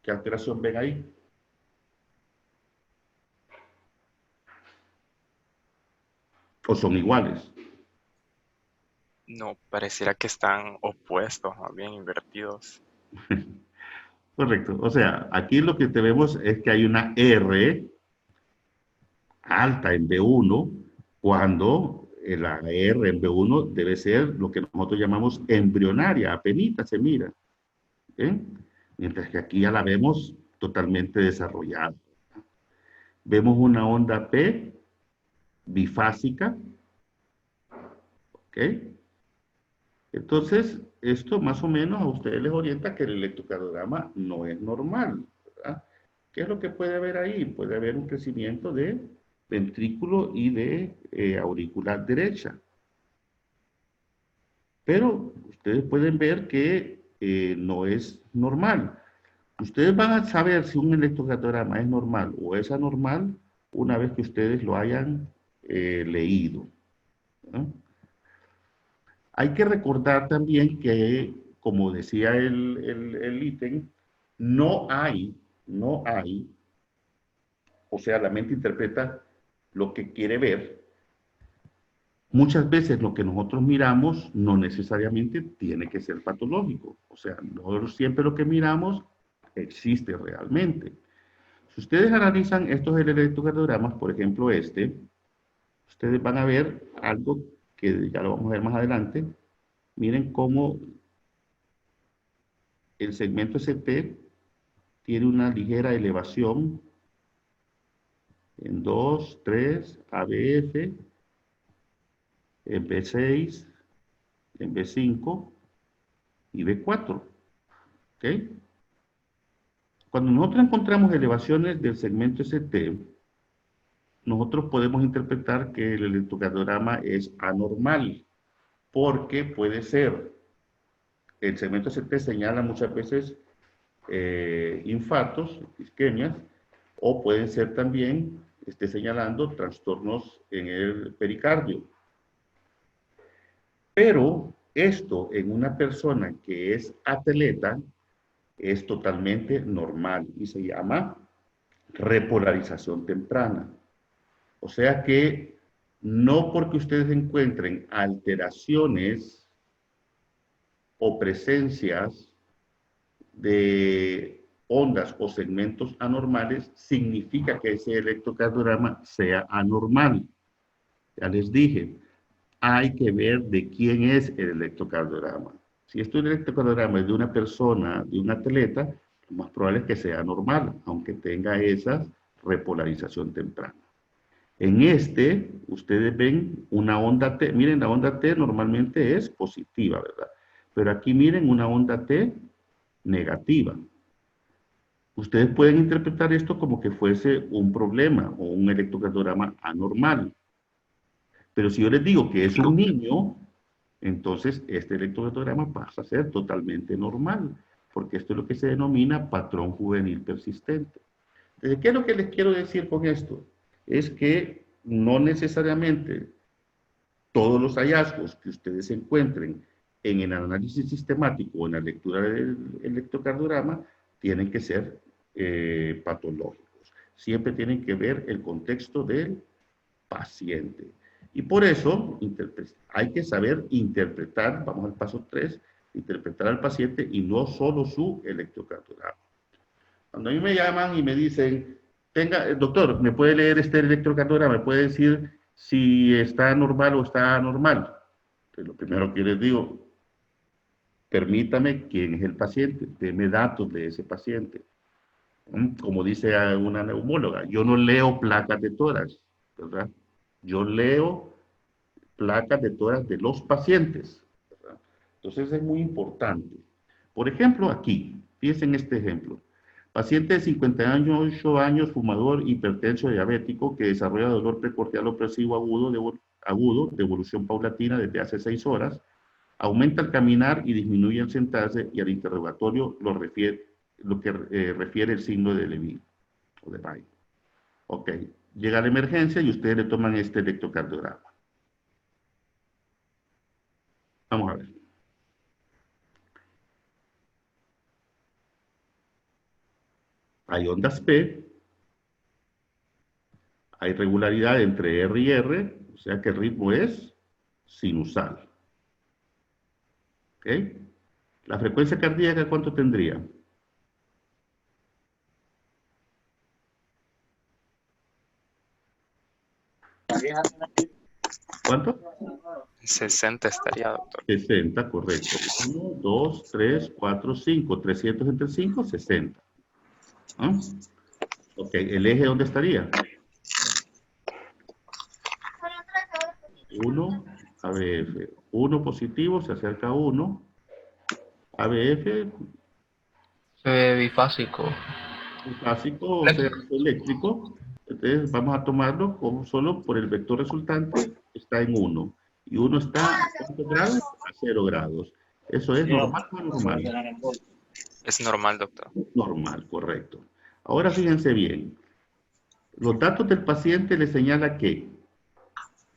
¿Qué alteración ven ahí? ¿O son iguales? No, pareciera que están opuestos, más bien invertidos. Correcto. O sea, aquí lo que tenemos es que hay una R alta en B1, cuando la R en B1 debe ser lo que nosotros llamamos embrionaria, apenita se mira. ¿Eh? Mientras que aquí ya la vemos totalmente desarrollada. Vemos una onda P bifásica. ¿Ok? Entonces, esto más o menos a ustedes les orienta que el electrocardiograma no es normal, ¿verdad? ¿Qué es lo que puede haber ahí? Puede haber un crecimiento de ventrículo y de auricular derecha. Pero ustedes pueden ver que no es normal. Ustedes van a saber si un electrocardiograma es normal o es anormal una vez que ustedes lo hayan leído, ¿no? Hay que recordar también que, como decía el ítem, no hay o sea, la mente interpreta lo que quiere ver. Muchas veces lo que nosotros miramos no necesariamente tiene que ser patológico. O sea, nosotros siempre lo que miramos existe realmente. Si ustedes analizan estos electrocardiogramas, por ejemplo ustedes van a ver algo que ya lo vamos a ver más adelante. Miren cómo el segmento ST tiene una ligera elevación en 2, 3, ABF, en B6, en B5 y B4. ¿Ok? Cuando nosotros encontramos elevaciones del segmento ST, nosotros podemos interpretar que el electrocardiograma es anormal, porque puede ser, el segmento ST señala muchas veces infartos, isquemias, o pueden ser también, esté señalando trastornos en el pericardio. Pero esto en una persona que es atleta es totalmente normal y se llama repolarización temprana. O sea que no porque ustedes encuentren alteraciones o presencias de ondas o segmentos anormales, significa que ese electrocardiograma sea anormal. Ya les dije, hay que ver de quién es el electrocardiograma. Si este electrocardiograma es de una persona, de un atleta, lo más probable es que sea normal, aunque tenga esa repolarización temprana. En ustedes ven una onda T. Miren, la onda T normalmente es positiva, ¿verdad? Pero aquí miren una onda T negativa. Ustedes pueden interpretar esto como que fuese un problema o un electrocardiograma anormal. Pero si yo les digo que es un niño, entonces este electrocardiograma pasa a ser totalmente normal, porque esto es lo que se denomina patrón juvenil persistente. Entonces, ¿qué es lo que les quiero decir con esto? Es que no necesariamente todos los hallazgos que ustedes encuentren en el análisis sistemático o en la lectura del electrocardiograma tienen que ser patológicos. Siempre tienen que ver el contexto del paciente. Y por eso hay que saber interpretar, vamos al paso 3, interpretar al paciente y no solo su electrocardiograma. Cuando a mí me llaman y me dicen, doctor, ¿me puede leer este electrocardiograma? ¿Me puede decir si está normal o está anormal? Entonces, lo primero que les digo, permítame quién es el paciente, deme datos de ese paciente. Como dice una neumóloga, yo no leo placas de tórax, ¿verdad? Yo leo placas de tórax de los pacientes, ¿verdad? Entonces es muy importante. Por ejemplo, aquí, fíjense en este ejemplo. Paciente de 58 años, fumador, hipertenso, diabético, que desarrolla dolor precordial opresivo agudo de evolución paulatina desde hace 6 horas, aumenta al caminar y disminuye al sentarse, y al interrogatorio lo que refiere el signo de Levy o de Bay. Ok, llega a la emergencia y ustedes le toman este electrocardiograma. Vamos a ver. Hay ondas P, hay regularidad entre R y R, o sea que el ritmo es sinusal. ¿Ok? La frecuencia cardíaca, ¿cuánto tendría? ¿Cuánto? 60 estaría, doctor. 60, correcto. 1, 2, 3, 4, 5. 300 entre 5, 60. ¿Ah? Ok, ¿el eje dónde estaría? 1, ABF. 1 positivo, se acerca a 1. ABF. Bifásico. Básico, o sea, eléctrico. Entonces vamos a tomarlo como solo por el vector resultante, está en 1. Y 1 está a ¿cuántos grados? A 0 grados. ¿Eso es normal o normal? Es normal, doctor. Normal, correcto. Ahora fíjense bien. Los datos del paciente le señala que,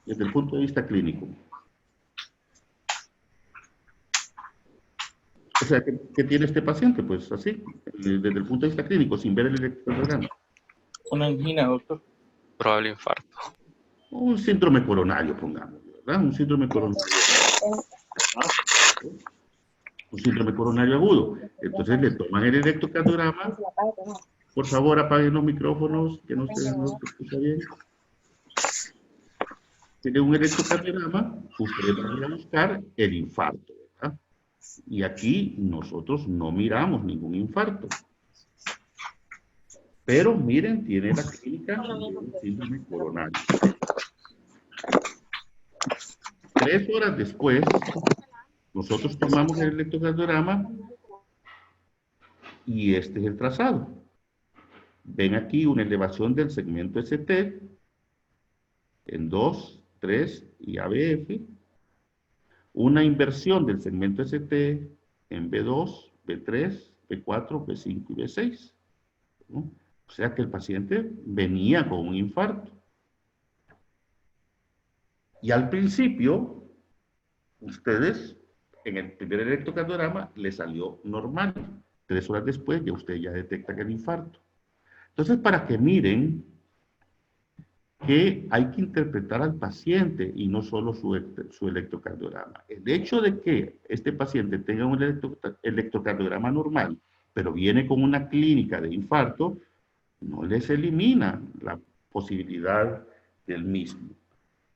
desde el punto de vista clínico, o sea, ¿qué tiene este paciente? Pues así, desde el punto de vista clínico, sin ver el electrocardiograma. Una angina, doctor. Probable infarto. Un síndrome coronario, pongamos, ¿verdad? Un síndrome coronario. Un síndrome coronario agudo. Entonces le toman el electrocardiograma. Por favor, apaguen los micrófonos, que no se escucha bien. Tiene un electrocardiograma, ustedes van a buscar el infarto, ¿verdad? Y aquí nosotros no miramos ningún infarto. Pero miren, tiene la clínica de un síndrome coronario. 3 horas después, nosotros tomamos el electrocardiograma y este es el trazado. Ven aquí una elevación del segmento ST en 2, 3 y ABF, una inversión del segmento ST en B2, B3, B4, B5 y B6, ¿no? O sea que el paciente venía con un infarto. Y al principio, ustedes, en el primer electrocardiograma, le salió normal. 3 horas después, ya usted ya detecta que el infarto. Entonces, para que miren que hay que interpretar al paciente y no solo su electrocardiograma. El hecho de que este paciente tenga un electrocardiograma normal, pero viene con una clínica de infarto, no les elimina la posibilidad del mismo.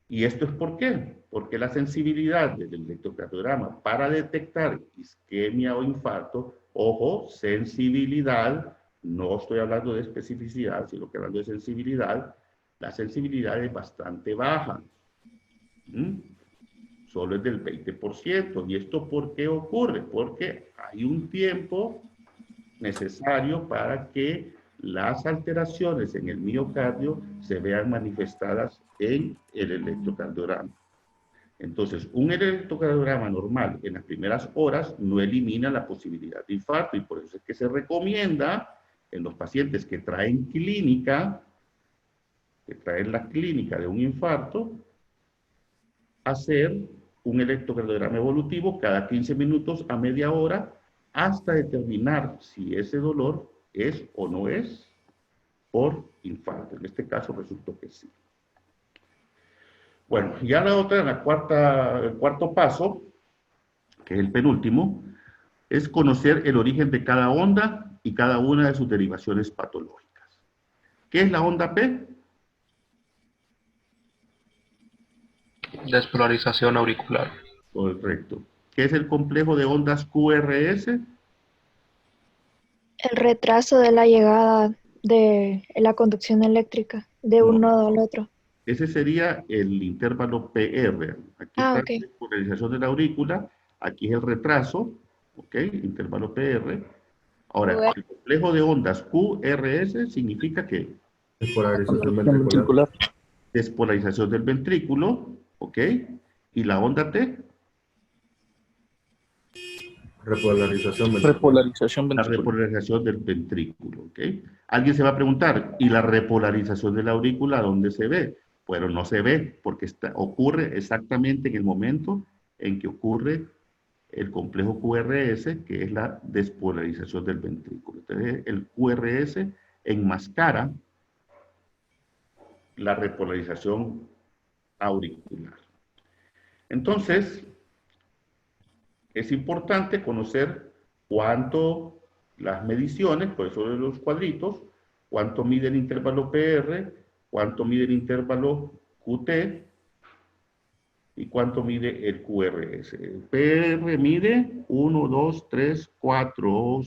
¿Y esto es por qué? Porque la sensibilidad del electrocardiograma para detectar isquemia o infarto, ojo, sensibilidad, no estoy hablando de especificidad, sino que hablando de sensibilidad, la sensibilidad es bastante baja. Solo es del 20%. ¿Y esto por qué ocurre? Porque hay un tiempo necesario para que las alteraciones en el miocardio se vean manifestadas en el electrocardiograma. Entonces, un electrocardiograma normal en las primeras horas no elimina la posibilidad de infarto, y por eso es que se recomienda en los pacientes que traen clínica, que traen la clínica de un infarto, hacer un electrocardiograma evolutivo cada 15 minutos a media hora hasta determinar si ese dolor es o no es por infarto. En este caso resultó que sí. Bueno, ya la otra, el cuarto paso, que es el penúltimo, es conocer el origen de cada onda y cada una de sus derivaciones patológicas. ¿Qué es la onda P? Despolarización auricular. Correcto. ¿Qué es el complejo de ondas QRS? El retraso de la llegada de la conducción eléctrica de un nodo al otro. Ese sería el intervalo PR. Aquí está ok. la despolarización de la aurícula, aquí es el retraso, ¿ok? Intervalo PR. Ahora, el complejo de ondas QRS significa que Despolarización ventricular. despolarización del ventrículo, ¿ok? Y la onda T. Repolarización ventricular. Repolarización La ventricular. repolarización del ventrículo, ¿ok? Alguien se va a preguntar, ¿y la repolarización de la aurícula dónde se ve? Bueno, no se ve porque ocurre exactamente en el momento en que ocurre el complejo QRS, que es la despolarización del ventrículo. Entonces, el QRS enmascara la repolarización auricular. Entonces, es importante conocer cuánto las mediciones, por eso de los cuadritos, cuánto mide el intervalo PR, cuánto mide el intervalo QT y cuánto mide el QRS. El PR mide 1, 2, 3, 4,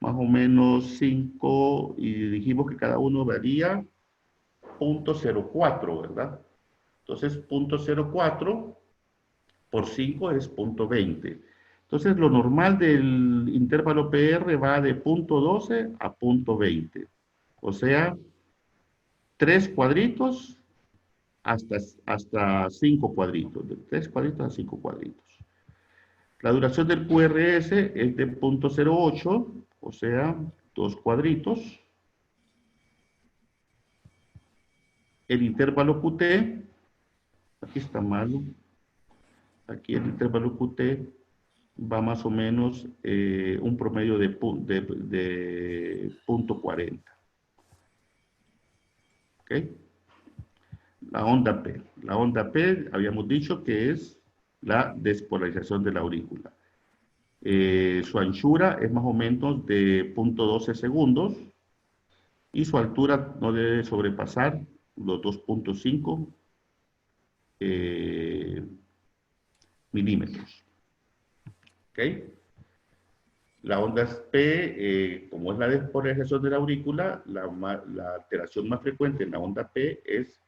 más o menos 5, y dijimos que cada uno varía 0.04, ¿verdad? Entonces, 0.04 por 5 es 0.20. Entonces, lo normal del intervalo PR va de 0.12 a 0.20. O sea, 3 cuadritos hasta 5 cuadritos. De 3 cuadritos a 5 cuadritos. La duración del QRS es de 0.08, o sea, 2 cuadritos. El intervalo QT, aquí está malo. Aquí el intervalo QT va más o menos un promedio de 0.40. ¿Ok? La onda P. La onda P, habíamos dicho que es la despolarización de la aurícula. Su anchura es más o menos de 0.12 segundos y su altura no debe sobrepasar los 2.5 milímetros. ¿Ok? La onda P, como es la despolarización de la aurícula, la alteración más frecuente en la onda P es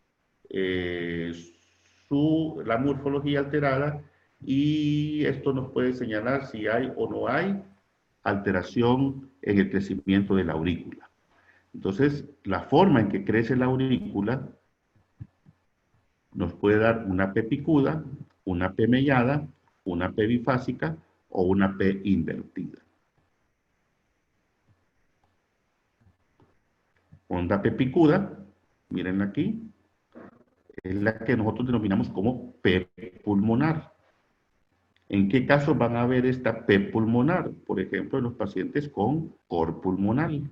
la morfología alterada, y esto nos puede señalar si hay o no hay alteración en el crecimiento de la aurícula. Entonces, la forma en que crece la aurícula nos puede dar una P picuda, una P mellada, una P bifásica o una P invertida. Onda P picuda, miren aquí, es la que nosotros denominamos como P pulmonar. ¿En qué casos van a ver esta P pulmonar? Por ejemplo, en los pacientes con cor pulmonal.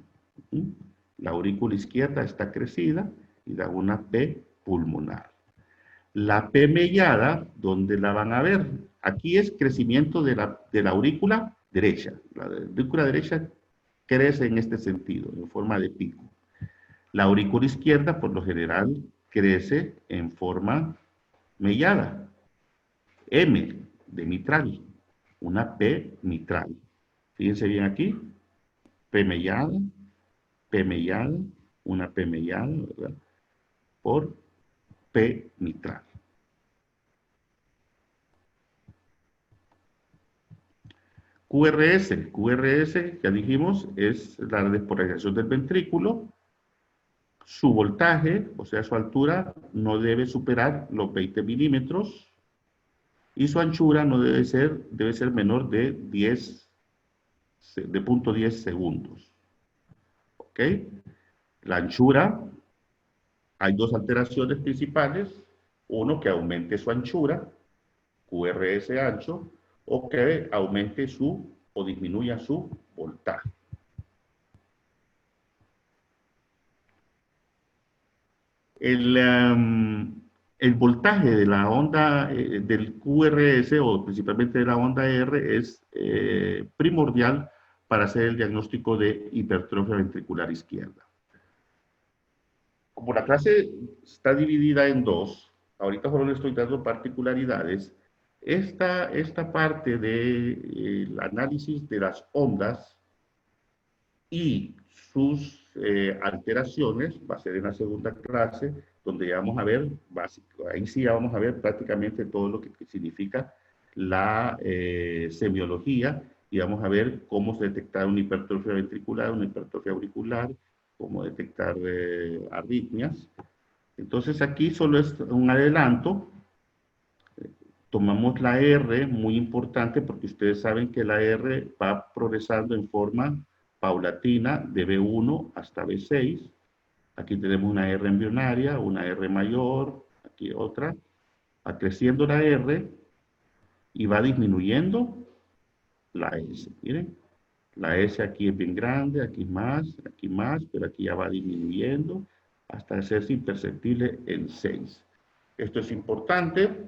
La aurícula izquierda está crecida y da una P pulmonar. La P mellada, ¿dónde la van a ver? Aquí es crecimiento de la aurícula derecha. La aurícula derecha crece en este sentido, en forma de pico. La aurícula izquierda, por lo general, crece en forma mellada. M de mitral, una P mitral. Fíjense bien aquí, P mellada, una P mellada, ¿verdad? Por P mitral. QRS, ya dijimos, es la despolarización del ventrículo. Su voltaje, o sea, su altura, no debe superar los 20 milímetros. Y su anchura no debe ser menor de 0.10 segundos. ¿Ok? La anchura, hay dos alteraciones principales. Uno, que aumente su anchura, QRS ancho, o que aumente o disminuya su voltaje. El voltaje de la onda del QRS, o principalmente de la onda R, es primordial para hacer el diagnóstico de hipertrofia ventricular izquierda. Como la clase está dividida en dos, ahorita solo le estoy dando particularidades. Esta parte del análisis de las ondas y sus alteraciones va a ser en la segunda clase, donde ya vamos a ver, ahí sí ya vamos a ver prácticamente todo lo que significa la semiología, y vamos a ver cómo se detectar una hipertrofia ventricular, una hipertrofia auricular, cómo detectar arritmias. Entonces aquí solo es un adelanto. Tomamos la R, muy importante, porque ustedes saben que la R va progresando en forma paulatina de B1 hasta B6. Aquí tenemos una R embrionaria, una R mayor, aquí otra. Va creciendo la R y va disminuyendo la S. Miren, la S aquí es bien grande, aquí más, pero aquí ya va disminuyendo hasta hacerse imperceptible en 6. Esto es importante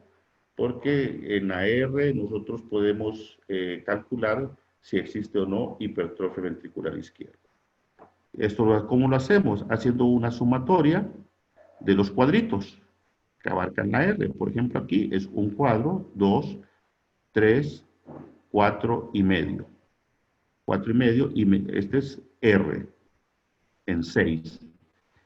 porque en la R nosotros podemos calcular si existe o no hipertrofia ventricular izquierda. Esto, ¿cómo lo hacemos? Haciendo una sumatoria de los cuadritos que abarcan la R. Por ejemplo, aquí es un cuadro, 2, 3, 4 y medio. 4 y medio, y este es R en 6.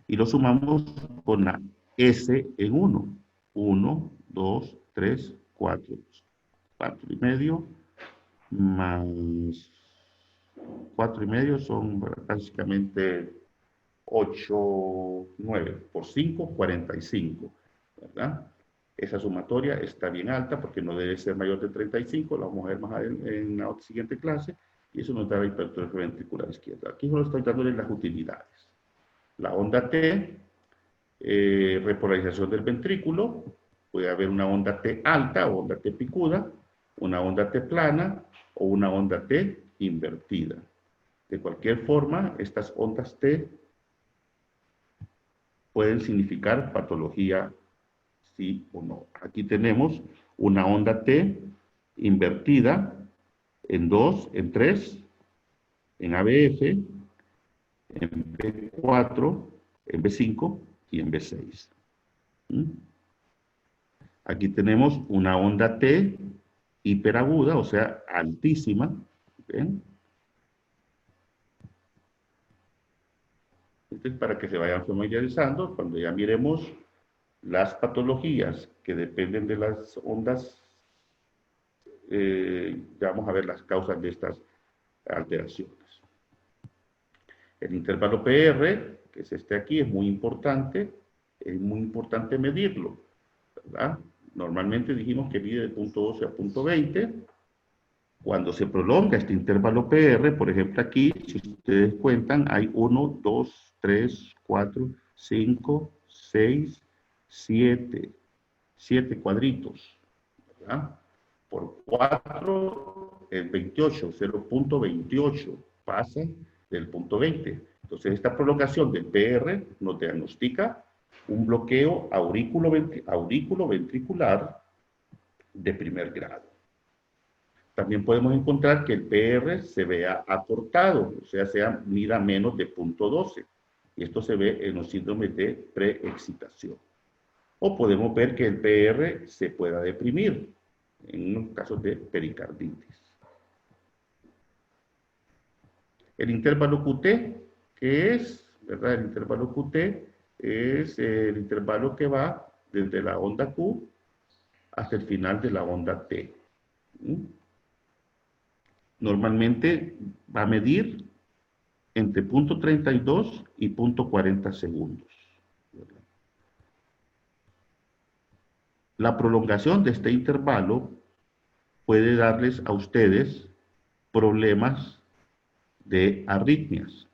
Y lo sumamos con la S en 1. 1, 2, 3, 4. 4 y medio más 4 y medio son básicamente 8, 9 por 5, 45, ¿verdad? Esa sumatoria está bien alta porque no debe ser mayor de 35, la vamos a ver más en la siguiente clase, y eso nos da la hipertrofia ventricular izquierda. Aquí solo estoy dándoles las utilidades. La onda T, repolarización del ventrículo, puede haber una onda T alta o onda T picuda, una onda T plana o una onda T invertida. De cualquier forma, estas ondas T pueden significar patología sí o no. Aquí tenemos una onda T invertida en 2, en 3, en ABF, en B4, en B5 y en B6. Aquí tenemos una onda T hiperaguda, o sea, altísima. ¿Ven? Entonces, para que se vayan familiarizando, cuando ya miremos las patologías que dependen de las ondas, ya vamos a ver las causas de estas alteraciones. El intervalo PR, que es este aquí, es muy importante medirlo, ¿verdad? Normalmente dijimos que mide de punto 12 a punto 20. Cuando se prolonga este intervalo PR, por ejemplo aquí, si ustedes cuentan, hay 1, 2, 3, 4, 5, 6, 7 cuadritos, ¿verdad? Por 4 es 28, 0.28 pasa del punto 20. Entonces esta prolongación del PR nos diagnostica un bloqueo aurículo-ventricular de primer grado. También podemos encontrar que el PR se vea acortado, o sea mida menos de punto 12. Y esto se ve en los síndromes de preexcitación. O podemos ver que el PR se pueda deprimir en los casos de pericarditis. El intervalo QT, ¿qué es? ¿Verdad? El intervalo QT es el intervalo que va desde la onda Q hasta el final de la onda T. Normalmente va a medir entre punto 32 y punto 40 segundos. La prolongación de este intervalo puede darles a ustedes problemas de arritmias.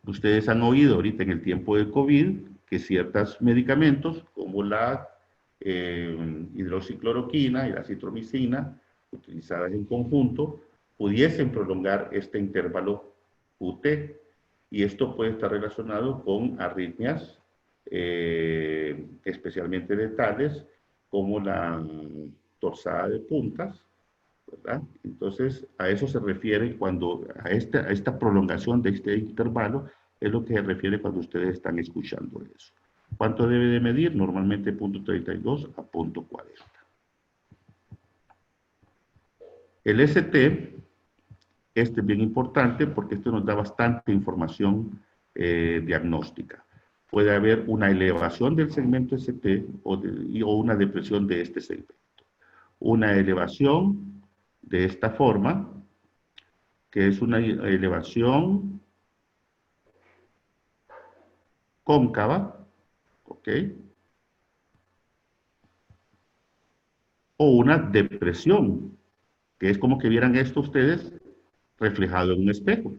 Ustedes han oído ahorita en el tiempo de COVID que ciertos medicamentos como la hidroxicloroquina y la citromicina, utilizadas en conjunto, pudiesen prolongar este intervalo QT. Y esto puede estar relacionado con arritmias, especialmente letales, como la torsada de puntas, ¿verdad? Entonces, a eso se refiere cuando, a esta prolongación de este intervalo, es lo que se refiere cuando ustedes están escuchando eso. ¿Cuánto debe de medir? Normalmente punto 32 a punto 40. El ST, este es bien importante porque esto nos da bastante información diagnóstica. Puede haber una elevación del segmento ST o una depresión de este segmento. Una elevación de esta forma, que es una elevación cóncava, ¿ok? O una depresión, que es como que vieran esto ustedes reflejado en un espejo.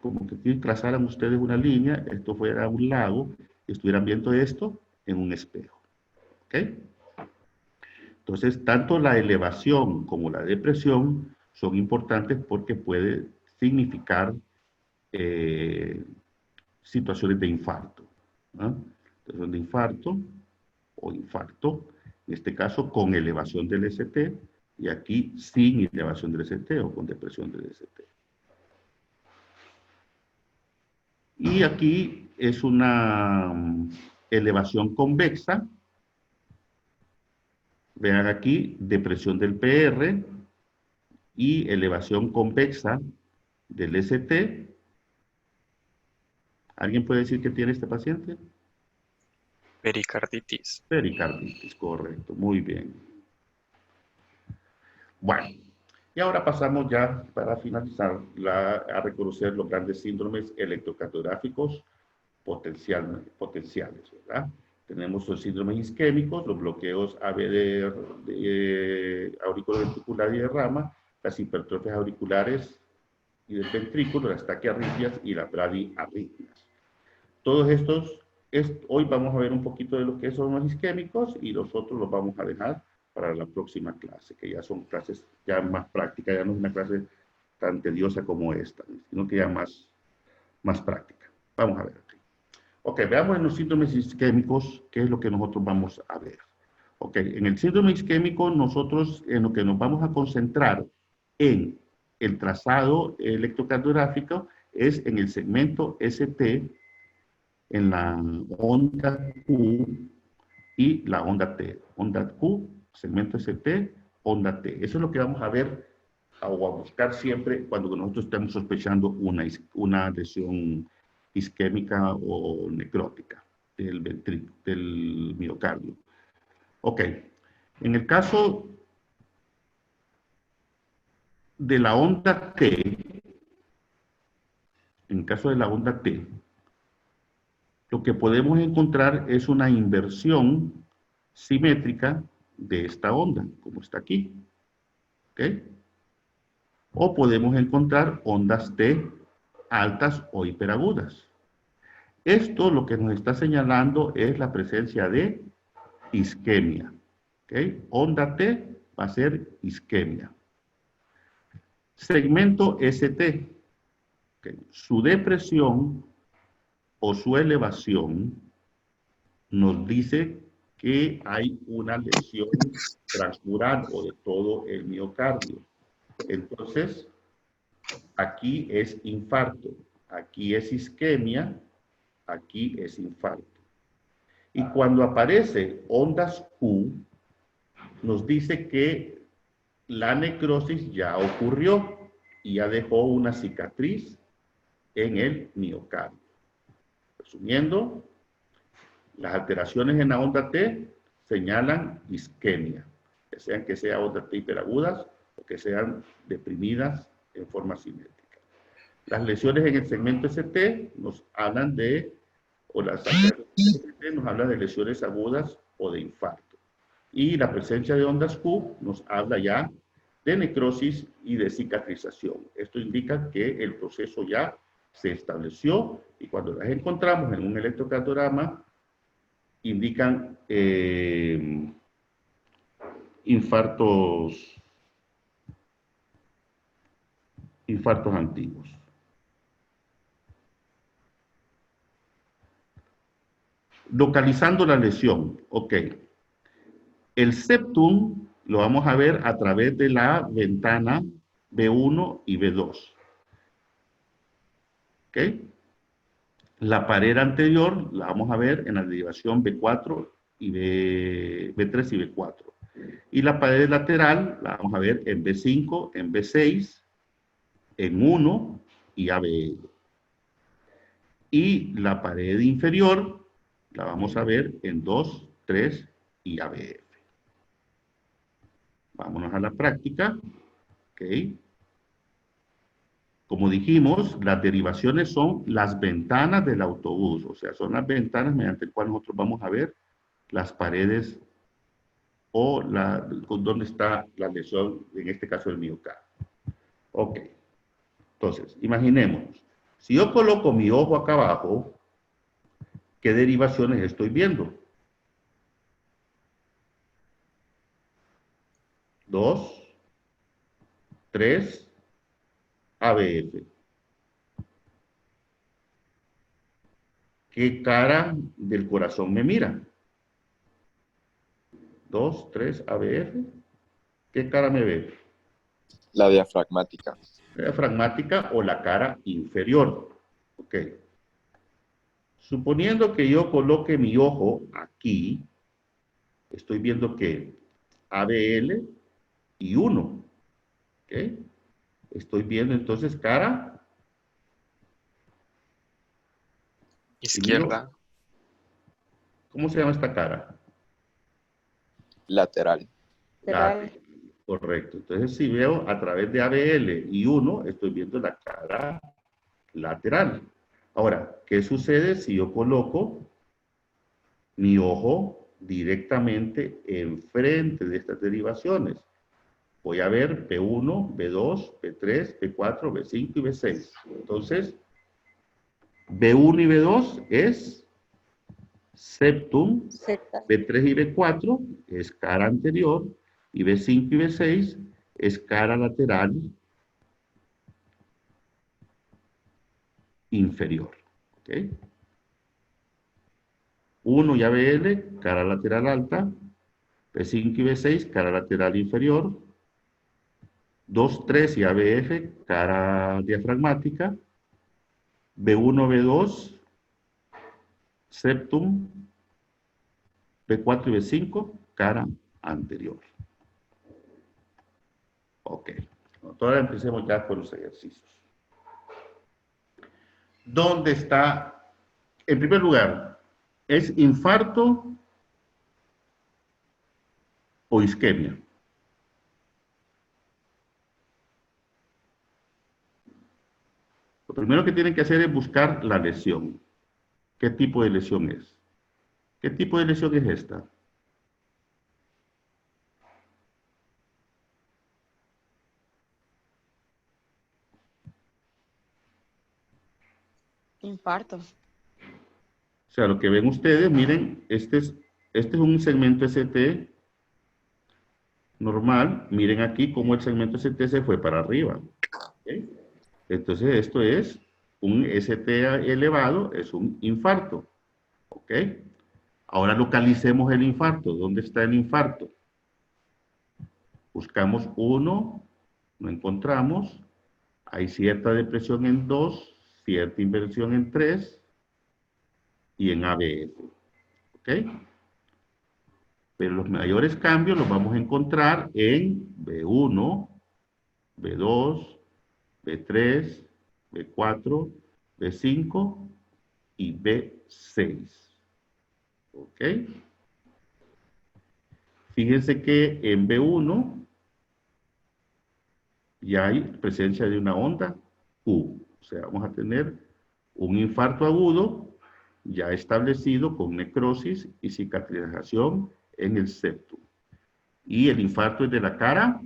Como que aquí trazaran ustedes una línea, esto fuera un lago, y estuvieran viendo esto en un espejo. ¿Ok? Entonces, tanto la elevación como la depresión son importantes porque puede significar situaciones de infarto. Situación de infarto o infarto, en este caso con elevación del ST, y aquí sin elevación del ST o con depresión del ST. Y aquí es una elevación convexa. Vean aquí, depresión del PR y elevación convexa del ST. ¿Alguien puede decir qué tiene este paciente? Pericarditis. Pericarditis, correcto, muy bien. Bueno, y ahora pasamos ya, para finalizar, a reconocer los grandes síndromes electrocardiográficos potenciales, ¿verdad? Tenemos los síndromes isquémicos, los bloqueos auriculoventricular y de rama, las hipertrofias auriculares y del ventrículo, las taquiarritmias y las bradiarritmias. Todos estos, hoy vamos a ver un poquito de lo que son los isquémicos y los otros los vamos a dejar para la próxima clase, que ya son clases ya más prácticas, ya no es una clase tan tediosa como esta, sino que ya más práctica. Vamos a ver aquí. Ok, veamos en los síndromes isquémicos qué es lo que nosotros vamos a ver. Ok, en el síndrome isquémico nosotros en lo que nos vamos a concentrar en el trazado electrocardiográfico es en el segmento ST, en la onda Q y la onda T. Onda Q, segmento ST, onda T. Eso es lo que vamos a ver o a buscar siempre cuando nosotros estamos sospechando una lesión isquémica o necrótica del miocardio. Ok, en el caso de la onda T, en el caso de la onda T, lo que podemos encontrar es una inversión simétrica de esta onda, como está aquí. ¿Ok? O podemos encontrar ondas T altas o hiperagudas. Esto lo que nos está señalando es la presencia de isquemia. ¿Ok? Onda T va a ser isquemia. Segmento ST. ¿Ok? Su depresión o su elevación nos dice que hay una lesión transmural o de todo el miocardio. Entonces, aquí es infarto, aquí es isquemia, aquí es infarto. Y cuando aparece ondas Q, nos dice que la necrosis ya ocurrió y ya dejó una cicatriz en el miocardio. Resumiendo, las alteraciones en la onda T señalan isquemia, que sean ondas T hiperagudas o que sean deprimidas en forma simétrica. Las lesiones en el segmento ST nos hablan de, o las alteraciones en ST nos hablan de lesiones agudas o de infarto. Y la presencia de ondas Q nos habla ya de necrosis y de cicatrización. Esto indica que el proceso ya se estableció y cuando las encontramos en un electrocardiograma indican infartos antiguos. Localizando la lesión, ok. El septum lo vamos a ver a través de la ventana B1 y B2. ¿Ok? La pared anterior la vamos a ver en la derivación B4 y B3 y B4. Y la pared lateral la vamos a ver en B5, en B6, en 1 y ABL. Y la pared inferior la vamos a ver en 2, 3 y ABF. Vámonos a la práctica. ¿Ok? Como dijimos, las derivaciones son las ventanas del autobús, o sea, son las ventanas mediante las cuales nosotros vamos a ver las paredes o dónde está la lesión, en este caso el miocardio. Ok. Entonces, imaginemos, si yo coloco mi ojo acá abajo, ¿qué derivaciones estoy viendo? 2, 3, ABF. ¿Qué cara del corazón me mira? 2, 3, ABF. ¿Qué cara me ve? La diafragmática. La diafragmática o la cara inferior. Ok. Suponiendo que yo coloque mi ojo aquí, estoy viendo que ABL y 1. ¿Ok? Estoy viendo entonces cara Izquierda. ¿Cómo se llama esta cara? Lateral. Lateral. Correcto. Entonces, si veo a través de ABL y 1, estoy viendo la cara lateral. Ahora, ¿qué sucede si yo coloco mi ojo directamente enfrente de estas derivaciones? Voy a ver P1, B2, B3, B4, B5 y B6. Entonces, B1 y B2 es septum, B3 y B4 es cara anterior, y B5 y B6 es cara lateral inferior. ¿Ok? 1 y ABL, cara lateral alta. B5 y B6, cara lateral inferior. 2, 3 y ABF, cara diafragmática. B1, B2, septum. B4 y B5, cara anterior. Ok. Ahora empecemos ya con los ejercicios. ¿Dónde está? En primer lugar, ¿es infarto o isquemia? Lo primero que tienen que hacer es buscar la lesión. ¿Qué tipo de lesión es? ¿Qué tipo de lesión es esta? Infarto. O sea, lo que ven ustedes, miren, este es un segmento ST normal. Miren aquí cómo el segmento ST se fue para arriba. ¿Ok? Entonces, esto es un ST elevado, es un infarto. ¿Ok? Ahora localicemos el infarto. ¿Dónde está el infarto? Buscamos 1, no encontramos. Hay cierta depresión en 2, cierta inversión en 3 y en ABF. ¿Ok? Pero los mayores cambios los vamos a encontrar en B1, B2, B3, B4, B5 y B6. ¿Ok? Fíjense que en B1 ya hay presencia de una onda Q. O sea, vamos a tener un infarto agudo ya establecido con necrosis y cicatrización en el septum. Y el infarto es de la cara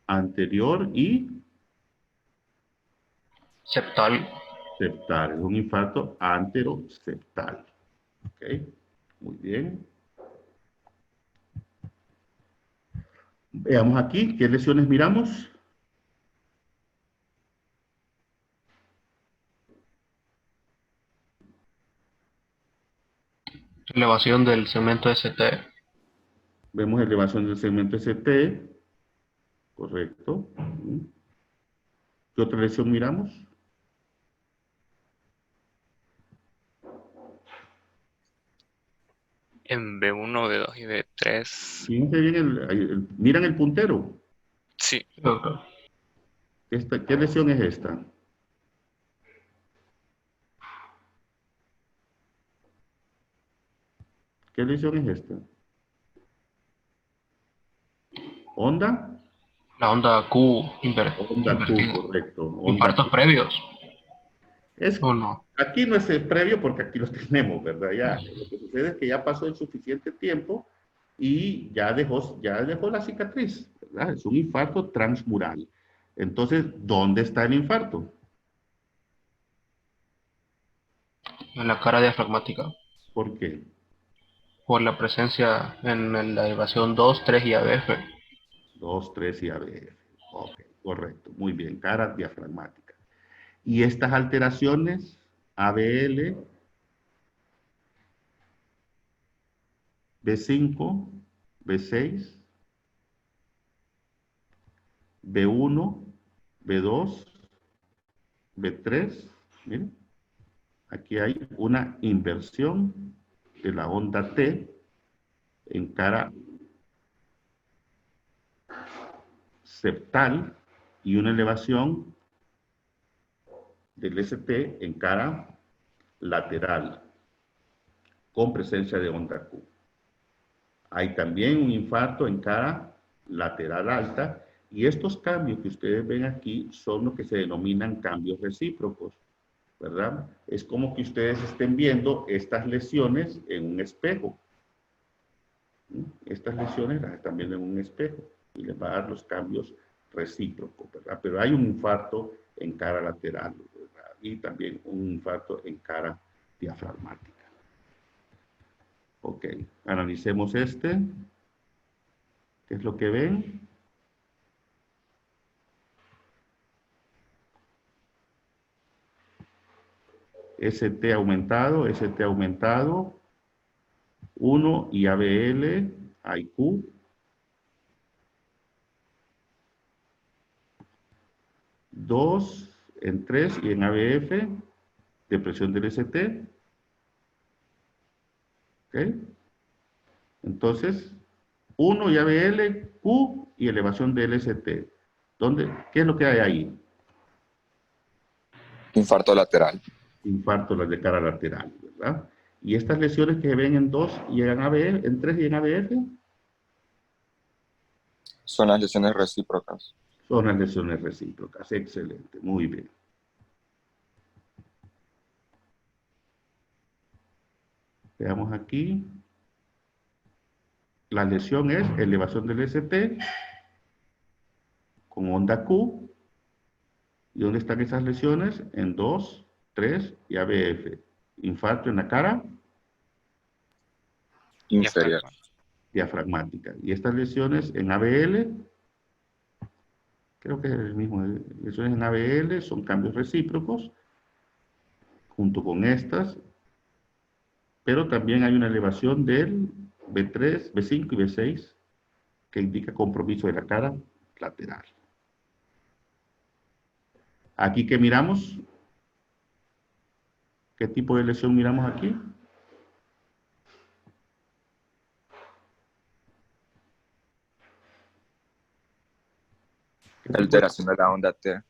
anterior y Septal. septal. Es un infarto anteroseptal. ¿Ok? Muy bien. Veamos aquí, ¿qué lesiones miramos? Elevación del segmento ST. Vemos elevación del segmento ST. Correcto. ¿Qué otra lesión miramos? En B1, B2 y B3. Fíjense bien, miran el puntero. Sí, ¿Qué lesión es esta? ¿Qué lesión es esta? ¿Onda? La onda Q Onda Q, invertida. correcto. Onda Infartos Q. previos. Es, ¿O no? aquí no es el previo porque aquí los tenemos, ¿verdad? Ya, lo que sucede es que ya pasó el suficiente tiempo y ya dejó la cicatriz, ¿verdad? Es un infarto transmural. Entonces, ¿dónde está el infarto? En la cara diafragmática. ¿Por qué? Por la presencia en la elevación 2, 3 y ABF. 2, 3 y ABF. Ok, correcto. Muy bien, cara diafragmática. Y estas alteraciones, ABL, B5, B6, B1, B2, B3, miren, aquí hay una inversión de la onda T en cara septal y una elevación del ST en cara lateral con presencia de onda Q. Hay también un infarto en cara lateral alta y estos cambios que ustedes ven aquí son lo que se denominan cambios recíprocos, ¿verdad? Es como que ustedes estén viendo estas lesiones en un espejo. Estas lesiones las están viendo en un espejo y les va a dar los cambios recíprocos, ¿verdad? Pero hay un infarto en cara lateral, ¿verdad? Y también un infarto en cara diafragmática. Ok, analicemos este. ¿Qué es lo que ven? ST aumentado, 1 y ABL, IQ. 2 en 3 y en ABF, depresión del ST. ¿Ok? Entonces, 1 y ABL, Q y elevación del ST. ¿Qué es lo que hay ahí? Infarto lateral. Infarto de cara lateral, ¿verdad? Y estas lesiones que se ven en 2 y en ABF, en 3 y en ABF, Son las lesiones recíprocas. son las lesiones recíprocas. Excelente, muy bien. Veamos aquí. La lesión es elevación del ST con onda Q. ¿Y dónde están esas lesiones? En 2, 3 y ABF. Infarto en la cara Inferior. diafragmática. Y estas lesiones en ABL, creo que es el mismo. Lesiones en ABL son cambios recíprocos, junto con estas, pero también hay una elevación del B3, B5 y B6, que indica compromiso de la cara lateral. Aquí, ¿qué miramos? ¿Qué tipo de lesión miramos aquí? Alteración de la onda T.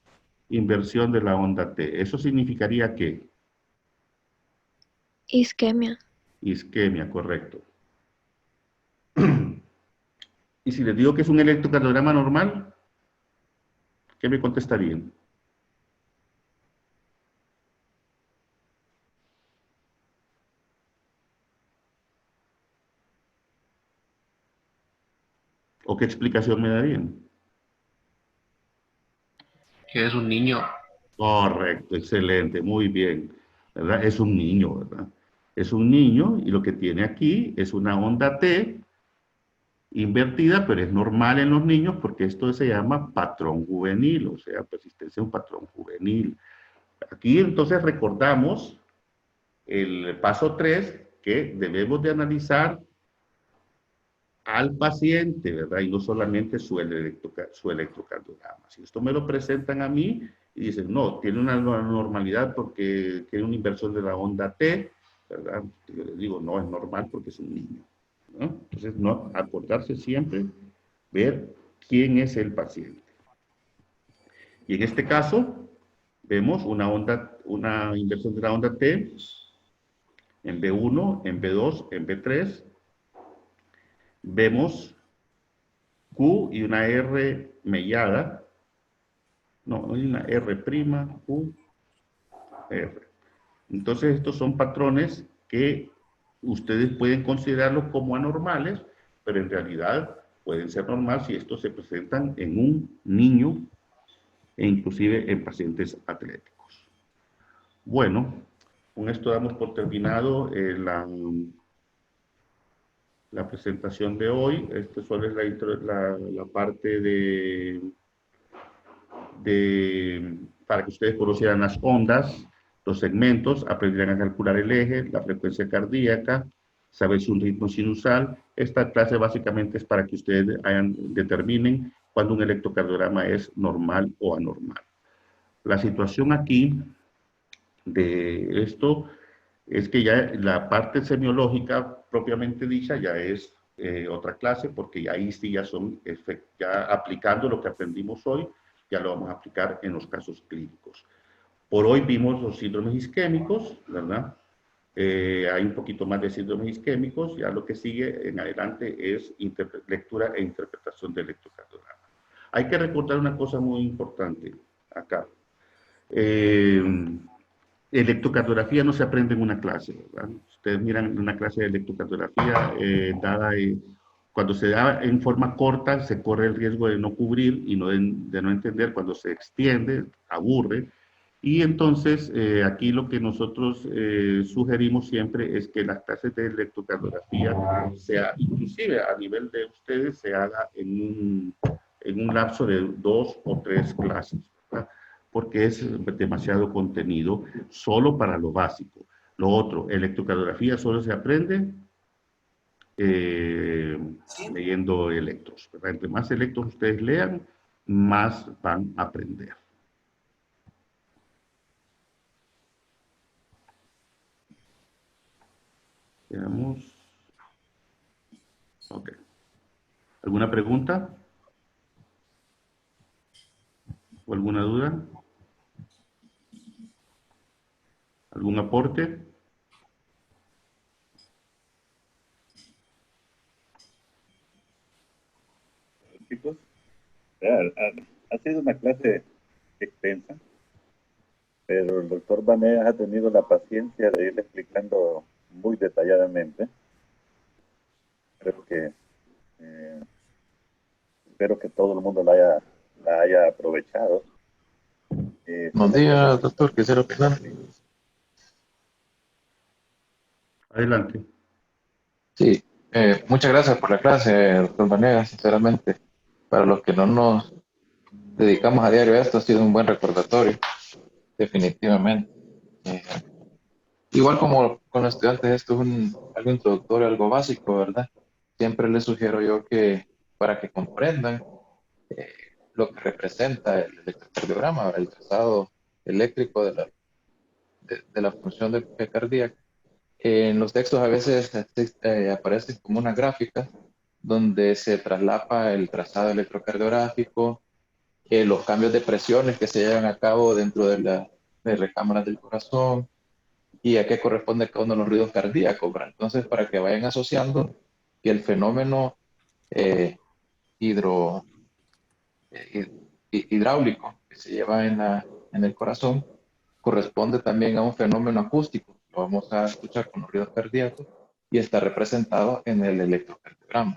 Inversión de la onda T. ¿Eso significaría qué? Isquemia. Isquemia, correcto. Y si les digo que es un electrocardiograma normal, ¿qué me contestarían? ¿O qué explicación me darían? Que es un niño. Correcto, excelente, muy bien. ¿Verdad? Es un niño, ¿verdad? Es un niño y lo que tiene aquí es una onda T invertida, pero es normal en los niños porque esto se llama patrón juvenil, o sea, persistencia de un patrón juvenil. Aquí entonces recordamos el paso 3, que debemos de analizar al paciente, ¿verdad? Y no solamente su electrocardiograma. Si esto me lo presentan a mí y dicen, no, tiene una normalidad porque tiene una inversión de la onda T, ¿verdad? Yo les digo, no, es normal porque es un niño, ¿no? Entonces, no, acordarse siempre, ver quién es el paciente. Y en este caso, vemos una inversión de la onda T en B1, en B2, en B3. Vemos Q y una R mellada. No, hay una R', Q, R. Entonces, estos son patrones que ustedes pueden considerarlos como anormales, pero en realidad pueden ser normales si estos se presentan en un niño e inclusive en pacientes atléticos. Bueno, con esto damos por terminado la presentación de hoy. Esto solo es la parte para que ustedes conocieran las ondas, los segmentos, aprenderán a calcular el eje, la frecuencia cardíaca, saber si un ritmo sinusal. Esta clase básicamente es para que ustedes determinen cuando un electrocardiograma es normal o anormal. La situación aquí de esto es que ya la parte semiológica propiamente dicha ya es otra clase, porque ya ahí sí ya aplicando lo que aprendimos hoy, ya lo vamos a aplicar en los casos clínicos. Por hoy vimos los síndromes isquémicos, ¿verdad? Hay un poquito más de síndromes isquémicos, ya lo que sigue en adelante es lectura e interpretación del electrocardiograma. Hay que recordar una cosa muy importante acá. Electrocardiografía no se aprende en una clase, ¿verdad? Ustedes miran una clase de electrocardiografía cuando se da en forma corta, se corre el riesgo de no cubrir y de no entender. Cuando se extiende, aburre. Y entonces, aquí lo que nosotros sugerimos siempre es que las clases de electrocardiografía, inclusive a nivel de ustedes, se haga en un lapso de 2 o 3 clases, ¿verdad? porque es demasiado contenido solo para lo básico. Lo otro, electrocardiografía solo se aprende leyendo electros, ¿verdad? Entre más electros ustedes lean, más van a aprender. Veamos. Ok. ¿Alguna pregunta? ¿O alguna duda? ¿Algún aporte? Chicos, ha sido una clase extensa, pero el doctor Vanegas ha tenido la paciencia de ir explicando muy detalladamente. Creo que espero que todo el mundo la haya aprovechado. Buenos días, doctor. Quisiera opinar. Adelante. Sí, muchas gracias por la clase, doctor Vanegas. Sinceramente, para los que no nos dedicamos a diario a esto, ha sido un buen recordatorio, definitivamente. Igual como con los estudiantes, esto es algo introductorio, algo básico, ¿verdad? Siempre les sugiero yo que para que comprendan lo que representa el electrocardiograma, el trazado eléctrico de la función del cardíaco. En los textos a veces aparecen como una gráfica donde se traslapa el trazado electrocardiográfico, los cambios de presiones que se llevan a cabo dentro de las recámaras del corazón y a qué corresponde cada uno de los ruidos cardíacos, ¿verdad? Entonces, para que vayan asociando que el fenómeno hidráulico que se lleva en el corazón corresponde también a un fenómeno acústico. Lo vamos a escuchar con los ruidos cardíacos y está representado en el electrocardiograma.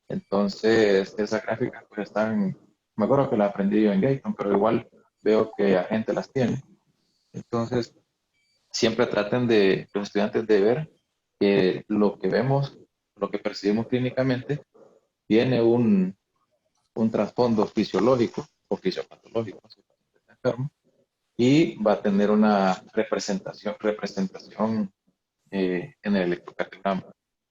Entonces, esas gráficas pues están, me acuerdo que las aprendí yo en Gayton, pero igual veo que la gente las tiene. Entonces, siempre traten de los estudiantes de ver que lo que vemos, lo que percibimos clínicamente, tiene un trasfondo fisiológico o fisiopatológico, si el paciente está enfermo, y va a tener una representación en el electrocardiograma.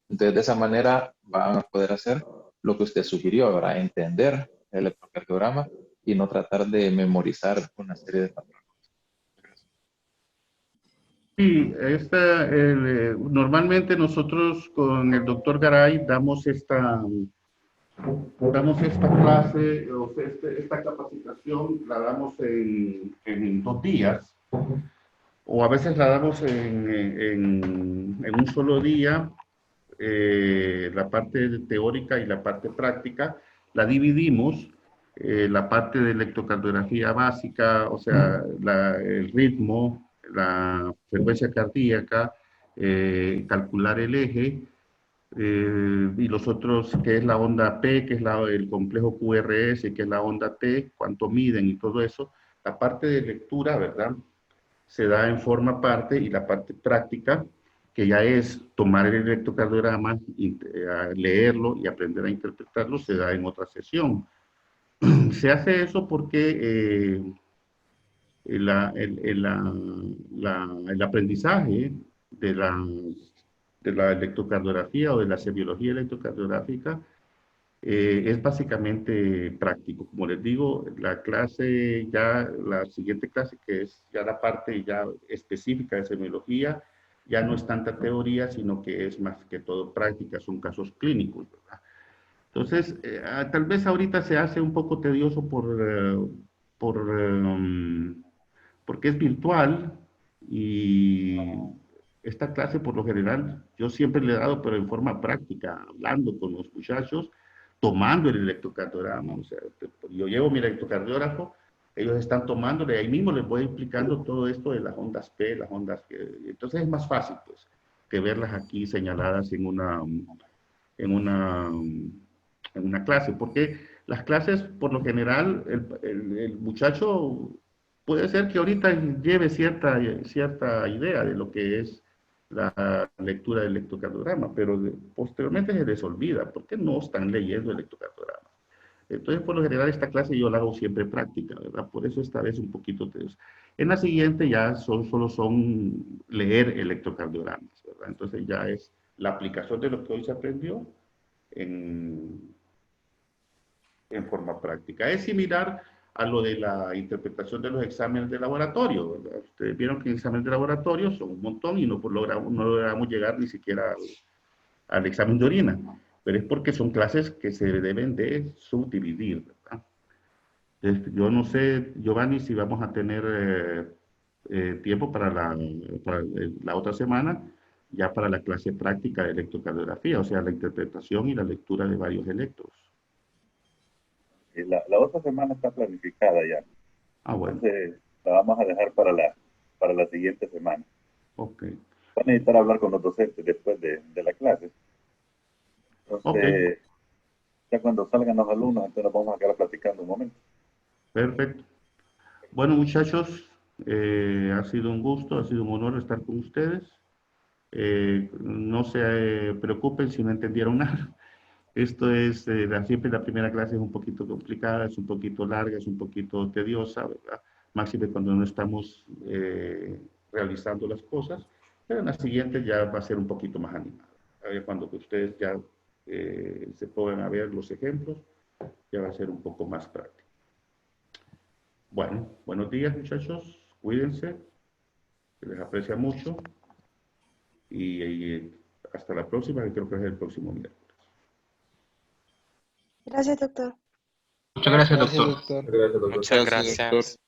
Entonces, de esa manera van a poder hacer lo que usted sugirió, ¿verdad? Entender el electrocardiograma y no tratar de memorizar una serie de patrones. Sí, normalmente nosotros con el doctor Garay damos esta clase, o sea, esta capacitación la damos en 2 días, o a veces la damos en un solo día, la parte teórica y la parte práctica, la dividimos, la parte de electrocardiografía básica, o sea, el ritmo, la frecuencia cardíaca, calcular el eje, y los otros, que es la onda P, que es el complejo QRS, que es la onda T, cuánto miden y todo eso. La parte de lectura, ¿verdad?, se da en forma parte, y la parte práctica, que ya es tomar el electrocardiograma, leerlo y aprender a interpretarlo, se da en otra sesión. Se hace eso porque el aprendizaje de la electrocardiografía o de la semiología electrocardiográfica es básicamente práctico. Como les digo, la siguiente clase, que es ya la parte ya específica de semiología, ya no es tanta teoría, sino que es más que todo práctica, son casos clínicos, ¿verdad? Entonces, tal vez ahorita se hace un poco tedioso porque es virtual, y esta clase por lo general yo siempre le he dado, pero en forma práctica, hablando con los muchachos, tomando el electrocardiograma. O sea, yo llevo mi electrocardiógrafo, ellos están tomándole, ahí mismo les voy explicando todo esto de las ondas P, las ondas entonces es más fácil pues que verlas aquí señaladas en una clase, porque las clases por lo general el muchacho puede ser que ahorita lleve cierta idea de lo que es la lectura del electrocardiograma, pero posteriormente se les olvida porque no están leyendo el electrocardiograma. Entonces, por lo general, esta clase yo la hago siempre práctica, ¿verdad? Por eso esta vez un poquito tediosa. En la siguiente ya solo son leer electrocardiogramas, ¿verdad? Entonces ya es la aplicación de lo que hoy se aprendió en, en forma práctica. Es similar a lo de la interpretación de los exámenes de laboratorio, ¿verdad? Ustedes vieron que exámenes de laboratorio son un montón y no logramos llegar ni siquiera al examen de orina, pero es porque son clases que se deben de subdividir, ¿verdad? Yo no sé, Giovanni, si vamos a tener tiempo para la otra semana, ya para la clase práctica de electrocardiografía, o sea, la interpretación y la lectura de varios electros. La otra semana está planificada ya. Ah, bueno. Entonces, la vamos a dejar para la siguiente semana. Ok. Va a necesitar hablar con los docentes después de la clase. Entonces, Ok. ya cuando salgan los alumnos, entonces nos vamos a quedar platicando un momento. Perfecto. Bueno, muchachos, ha sido un gusto, ha sido un honor estar con ustedes. No se preocupen si no entendieron nada. Esto es, siempre la primera clase es un poquito complicada, es un poquito larga, es un poquito tediosa, ¿verdad? Máxime cuando no estamos realizando las cosas, pero en la siguiente ya va a ser un poquito más animada. Cuando ustedes ya se pongan a ver los ejemplos, ya va a ser un poco más práctico. Bueno, buenos días muchachos, cuídense, se les aprecia mucho y hasta la próxima, que creo que es el próximo miércoles. Gracias, doctor. Muchas gracias, doctor. Gracias, doctor. Muchas Gracias, gracias.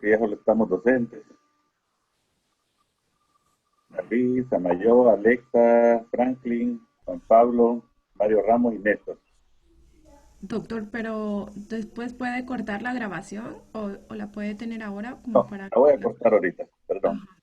Que ya solo estamos docentes. David, Samayo, Alexa, Franklin, Juan Pablo, Mario Ramos y Néstor. Doctor, pero después puede cortar la grabación o la puede tener ahora como No, para... la voy a cortar ahorita, perdón. Ajá.